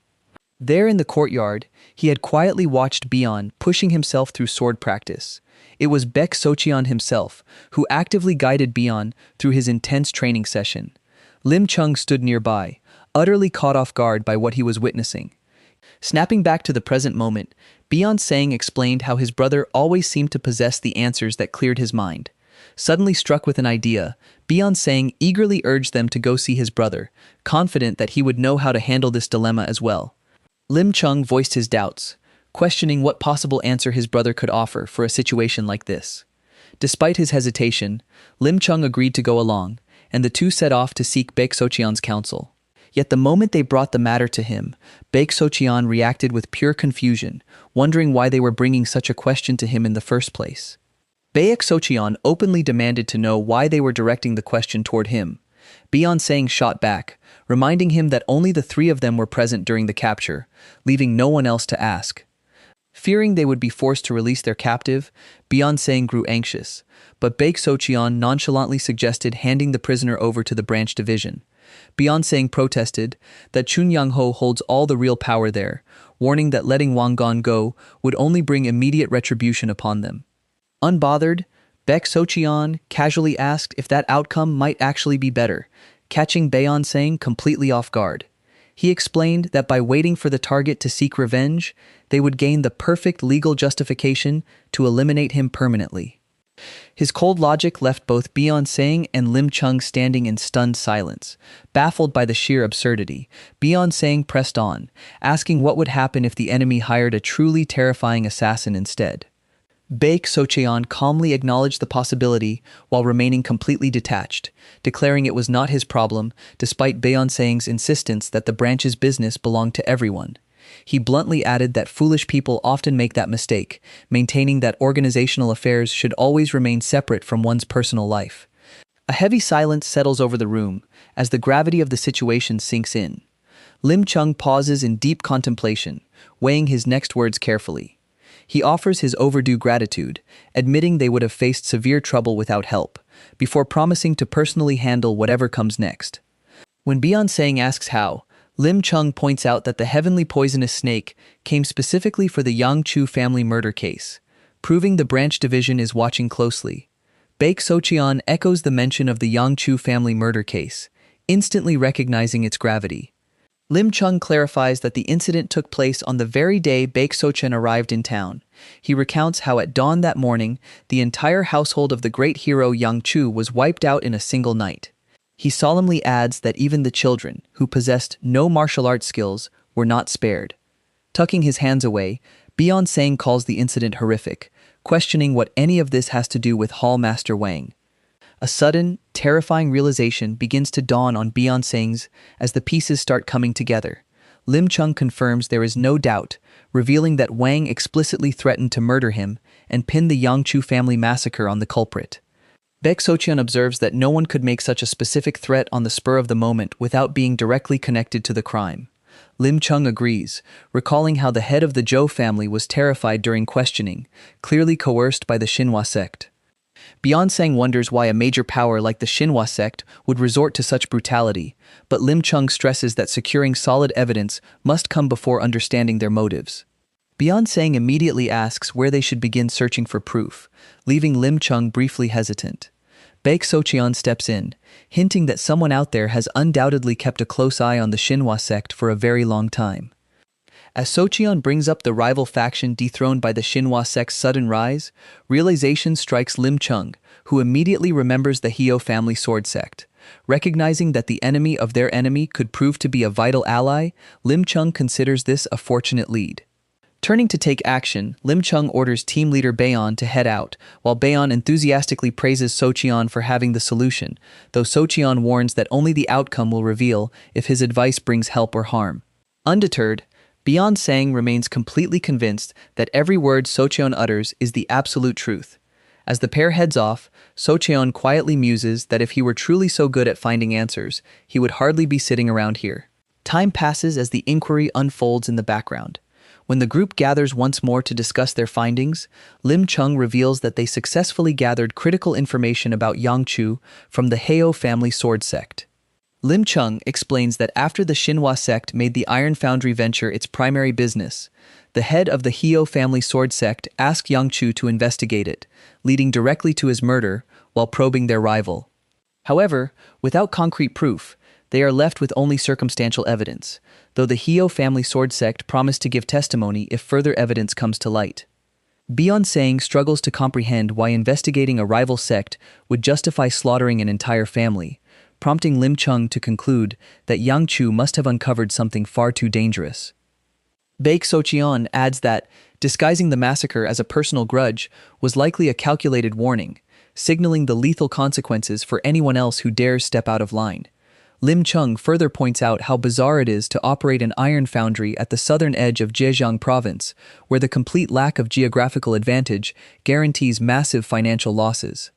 There in the courtyard, he had quietly watched Baeon pushing himself through sword practice. It was Baek Socheon himself who actively guided Baeon through his intense training session. Lim Chung stood nearby, utterly caught off guard by what he was witnessing. Snapping back to the present moment, Beyonce explained how his brother always seemed to possess the answers that cleared his mind. Suddenly struck with an idea, Beyonce eagerly urged them to go see his brother, confident that he would know how to handle this dilemma as well. Lim Chung voiced his doubts, questioning what possible answer his brother could offer for a situation like this. Despite his hesitation, Lim Chung agreed to go along, and the two set off to seek Baek Socheon's counsel. Yet the moment they brought the matter to him, Baek Socheon reacted with pure confusion, wondering why they were bringing such a question to him in the first place. Baek Socheon openly demanded to know why they were directing the question toward him. Beyonce shot back, reminding him that only the three of them were present during the capture, leaving no one else to ask. Fearing they would be forced to release their captive, Beyonce grew anxious, but Baek Socheon nonchalantly suggested handing the prisoner over to the branch division. Beyonce protested that Chun Yang-ho holds all the real power there, warning that letting Wang Gon go would only bring immediate retribution upon them. Unbothered, Baek Socheon casually asked if that outcome might actually be better, catching Beyonce completely off guard. He explained that by waiting for the target to seek revenge, they would gain the perfect legal justification to eliminate him permanently. His cold logic left both Beyonce and Lim Chung standing in stunned silence. Baffled by the sheer absurdity, Beyonce pressed on, asking what would happen if the enemy hired a truly terrifying assassin instead. Baek Socheon calmly acknowledged the possibility while remaining completely detached, declaring it was not his problem despite Beyonce's insistence that the branch's business belonged to everyone. He bluntly added that foolish people often make that mistake, maintaining that organizational affairs should always remain separate from one's personal life. A heavy silence settles over the room as the gravity of the situation sinks in. Lim Chung pauses in deep contemplation, weighing his next words carefully. He offers his overdue gratitude, admitting they would have faced severe trouble without help, before promising to personally handle whatever comes next. When Beyonce asks how, Lim Chung points out that the heavenly poisonous snake came specifically for the Yang Chu family murder case, proving the branch division is watching closely. Baek Socheon echoes the mention of the Yang Chu family murder case, instantly recognizing its gravity. Lim Chung clarifies that the incident took place on the very day Baek Socheon arrived in town. He recounts how at dawn that morning, the entire household of the great hero Yang Chu was wiped out in a single night. He solemnly adds that even the children, who possessed no martial arts skills, were not spared. Tucking his hands away, Beyonce calls the incident horrific, questioning what any of this has to do with Hall Master Wang. A sudden, terrifying realization begins to dawn on Beyonce's as the pieces start coming together. Lim Chung confirms there is no doubt, revealing that Wang explicitly threatened to murder him and pin the Yang Chu family massacre on the culprit. Baek Socheon observes that no one could make such a specific threat on the spur of the moment without being directly connected to the crime. Lim Chung agrees, recalling how the head of the Zhou family was terrified during questioning, clearly coerced by the Xinhua sect. Beyonce wonders why a major power like the Xinhua sect would resort to such brutality, but Lim Chung stresses that securing solid evidence must come before understanding their motives. Beyonce immediately asks where they should begin searching for proof, leaving Lim Chung briefly hesitant. Baek Socheon steps in, hinting that someone out there has undoubtedly kept a close eye on the Xinhua sect for a very long time. As Socheon brings up the rival faction dethroned by the Xinhua sect's sudden rise, realization strikes Lim Chung, who immediately remembers the Hyo family sword sect. Recognizing that the enemy of their enemy could prove to be a vital ally, Lim Chung considers this a fortunate lead. Turning to take action, Lim Chung orders team leader Baeon to head out, while Baeon enthusiastically praises Socheon for having the solution, though Socheon warns that only the outcome will reveal if his advice brings help or harm. Undeterred, Baeon Sang remains completely convinced that every word Socheon utters is the absolute truth. As the pair heads off, Socheon quietly muses that if he were truly so good at finding answers, he would hardly be sitting around here. Time passes as the inquiry unfolds in the background. When the group gathers once more to discuss their findings, Lim Chung reveals that they successfully gathered critical information about Yang Chu from the Heo family sword sect. Lim Chung explains that after the Xinhua sect made the Iron Foundry venture its primary business, the head of the Heo family sword sect asked Yang Chu to investigate it, leading directly to his murder while probing their rival. However, without concrete proof, they are left with only circumstantial evidence, though the Heo family sword sect promised to give testimony if further evidence comes to light. Baeon Sang struggles to comprehend why investigating a rival sect would justify slaughtering an entire family, prompting Lim Chung to conclude that Yang Chu must have uncovered something far too dangerous. Baek Socheon adds that disguising the massacre as a personal grudge was likely a calculated warning, signaling the lethal consequences for anyone else who dares step out of line. Lim Chung further points out how bizarre it is to operate an iron foundry at the southern edge of Zhejiang province, where the complete lack of geographical advantage guarantees massive financial losses.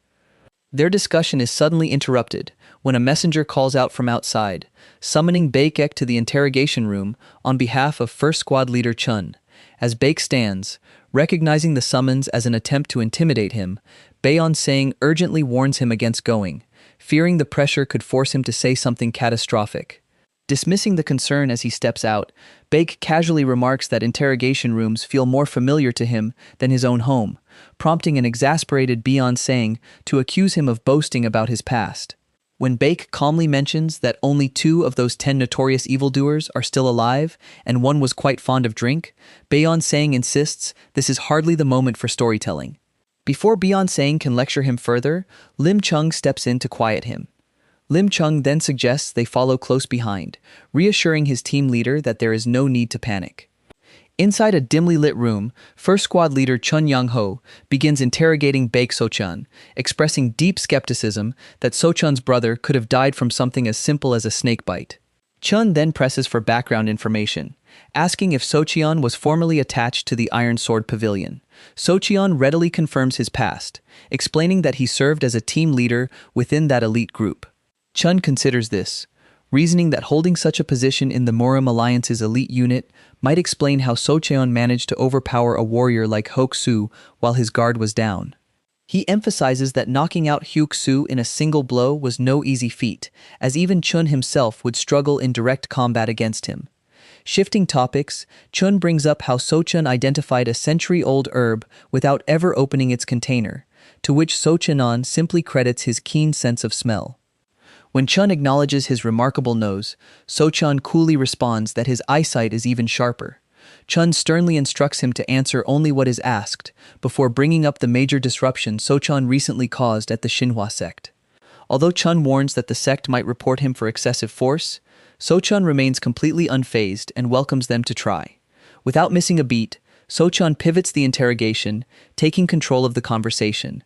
Their discussion is suddenly interrupted when a messenger calls out from outside, summoning Baek to the interrogation room on behalf of First Squad Leader Chun. As Baek stands, recognizing the summons as an attempt to intimidate him, Baeon Sang urgently warns him against going, fearing the pressure could force him to say something catastrophic. Dismissing the concern as he steps out, Baek casually remarks that interrogation rooms feel more familiar to him than his own home, prompting an exasperated Baeon Sang to accuse him of boasting about his past. When Baek calmly mentions that only 2 of those 10 notorious evildoers are still alive and one was quite fond of drink, Baeon Sang insists this is hardly the moment for storytelling. Before Baeon Sang can lecture him further, Lim Chung steps in to quiet him. Lim Chung then suggests they follow close behind, reassuring his team leader that there is no need to panic. Inside a dimly lit room, First Squad Leader Chun Yang-ho begins interrogating Baek Sochun, expressing deep skepticism that Sochun's brother could have died from something as simple as a snake bite. Chun then presses for background information, asking if Socheon was formerly attached to the Iron Sword Pavilion. Socheon readily confirms his past, explaining that he served as a team leader within that elite group. Chun considers this, reasoning that holding such a position in the Morim Alliance's elite unit might explain how Socheon managed to overpower a warrior like Hyuk-soo while his guard was down. He emphasizes that knocking out Hyuk-soo in a single blow was no easy feat, as even Chun himself would struggle in direct combat against him. Shifting topics, Chun brings up how Sochun identified a century-old herb without ever opening its container, to which Socheon simply credits his keen sense of smell. When Chun acknowledges his remarkable nose, Socheon coolly responds that his eyesight is even sharper. Chun sternly instructs him to answer only what is asked, before bringing up the major disruption Socheon recently caused at the Xinhua sect. Although Chun warns that the sect might report him for excessive force, Sochun remains completely unfazed and welcomes them to try. Without missing a beat, Sochun pivots the interrogation, taking control of the conversation.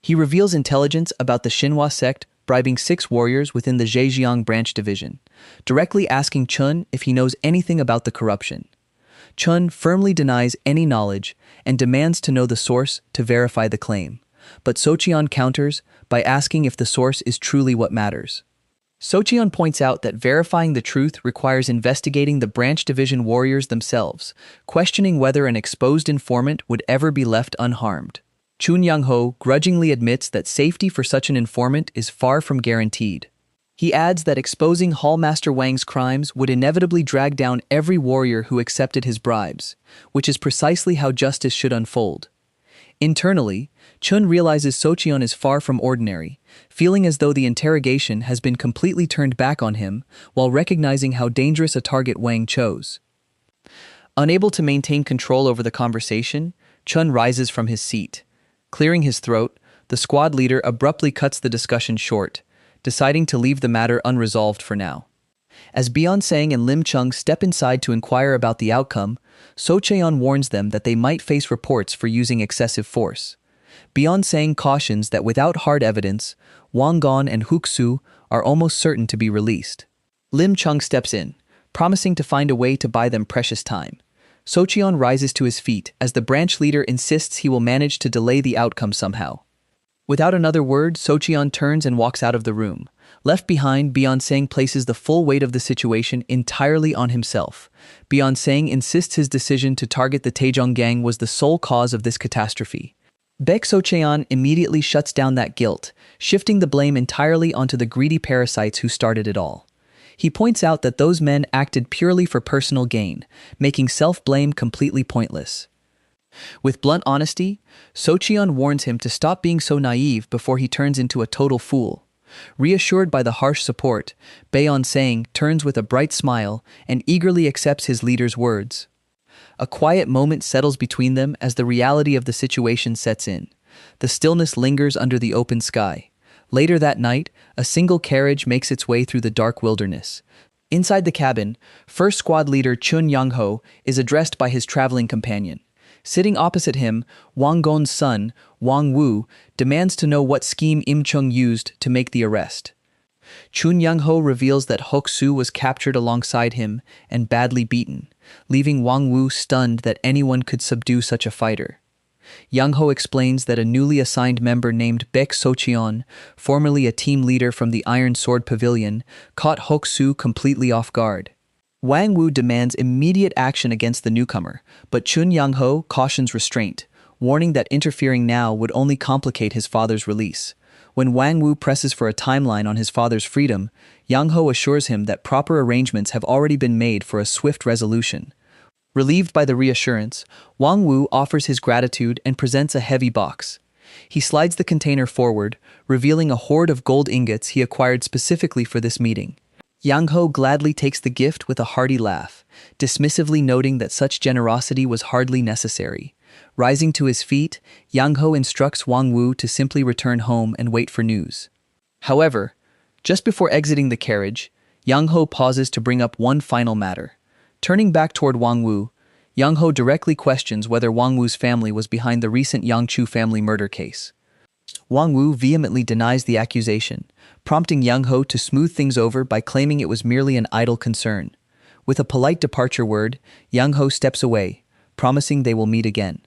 He reveals intelligence about the Xinhua sect bribing 6 warriors within the Zhejiang branch division, directly asking Chun if he knows anything about the corruption. Chun firmly denies any knowledge and demands to know the source to verify the claim, but Socheon counters by asking if the source is truly what matters. Socheon points out that verifying the truth requires investigating the branch division warriors themselves, questioning whether an exposed informant would ever be left unharmed. Chun Yang-ho grudgingly admits that safety for such an informant is far from guaranteed. He adds that exposing Hallmaster Wang's crimes would inevitably drag down every warrior who accepted his bribes, which is precisely how justice should unfold. Internally, Chun realizes Socheon is far from ordinary, feeling as though the interrogation has been completely turned back on him, while recognizing how dangerous a target Wang chose. Unable to maintain control over the conversation, Chun rises from his seat. Clearing his throat, the squad leader abruptly cuts the discussion short, deciding to leave the matter unresolved for now. As Beyonce and Lim Chung step inside to inquire about the outcome, So Cheon warns them that they might face reports for using excessive force. Beyonce cautions that without hard evidence, Wang Gon and Huksu are almost certain to be released. Lim Chung steps in, promising to find a way to buy them precious time. Socheon rises to his feet as the branch leader insists he will manage to delay the outcome somehow. Without another word, Socheon turns and walks out of the room. Left behind, Beyonce places the full weight of the situation entirely on himself. Beyonce insists his decision to target the Taejong gang was the sole cause of this catastrophe. Baek Socheon immediately shuts down that guilt, shifting the blame entirely onto the greedy parasites who started it all. He points out that those men acted purely for personal gain, making self-blame completely pointless. With blunt honesty, Socheon warns him to stop being so naive before he turns into a total fool. Reassured by the harsh support, Beyonce turns with a bright smile and eagerly accepts his leader's words. A quiet moment settles between them as the reality of the situation sets in. The stillness lingers under the open sky. Later that night, a single carriage makes its way through the dark wilderness. Inside the cabin, First Squad leader Chun Young-ho is addressed by his traveling companion. Sitting opposite him, Wang Gon's son, Wang Woo, demands to know what scheme Im Chung used to make the arrest. Chun Young-ho reveals that Hok-soo was captured alongside him and badly beaten, leaving Wang Woo stunned that anyone could subdue such a fighter. Young-ho explains that a newly assigned member named Baek Socheon, formerly a team leader from the Iron Sword Pavilion, caught Hok-soo completely off guard. Wang Woo demands immediate action against the newcomer, but Chun Young-ho cautions restraint, warning that interfering now would only complicate his father's release. When Wang Woo presses for a timeline on his father's freedom, Young-ho assures him that proper arrangements have already been made for a swift resolution. Relieved by the reassurance, Wang Woo offers his gratitude and presents a heavy box. He slides the container forward, revealing a hoard of gold ingots he acquired specifically for this meeting. Young-ho gladly takes the gift with a hearty laugh, dismissively noting that such generosity was hardly necessary. Rising to his feet, Young-ho instructs Wang Woo to simply return home and wait for news. However, just before exiting the carriage, Young-ho pauses to bring up one final matter. Turning back toward Wang Woo, Young-ho directly questions whether Wang Woo's family was behind the recent Yangchu family murder case. Wang Woo vehemently denies the accusation, prompting Young-ho to smooth things over by claiming it was merely an idle concern. With a polite departure word, Young-ho steps away, promising they will meet again.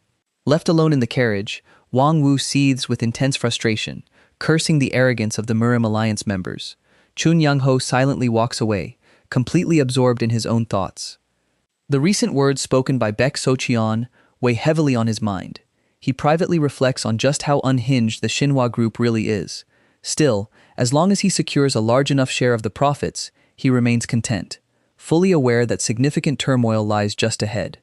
Left alone in the carriage, Wang Woo seethes with intense frustration, cursing the arrogance of the Murim Alliance members. Chun Young-ho silently walks away, completely absorbed in his own thoughts. The recent words spoken by Baek Socheon weigh heavily on his mind. He privately reflects on just how unhinged the Shinhwa group really is. Still, as long as he secures a large enough share of the profits, he remains content, fully aware that significant turmoil lies just ahead.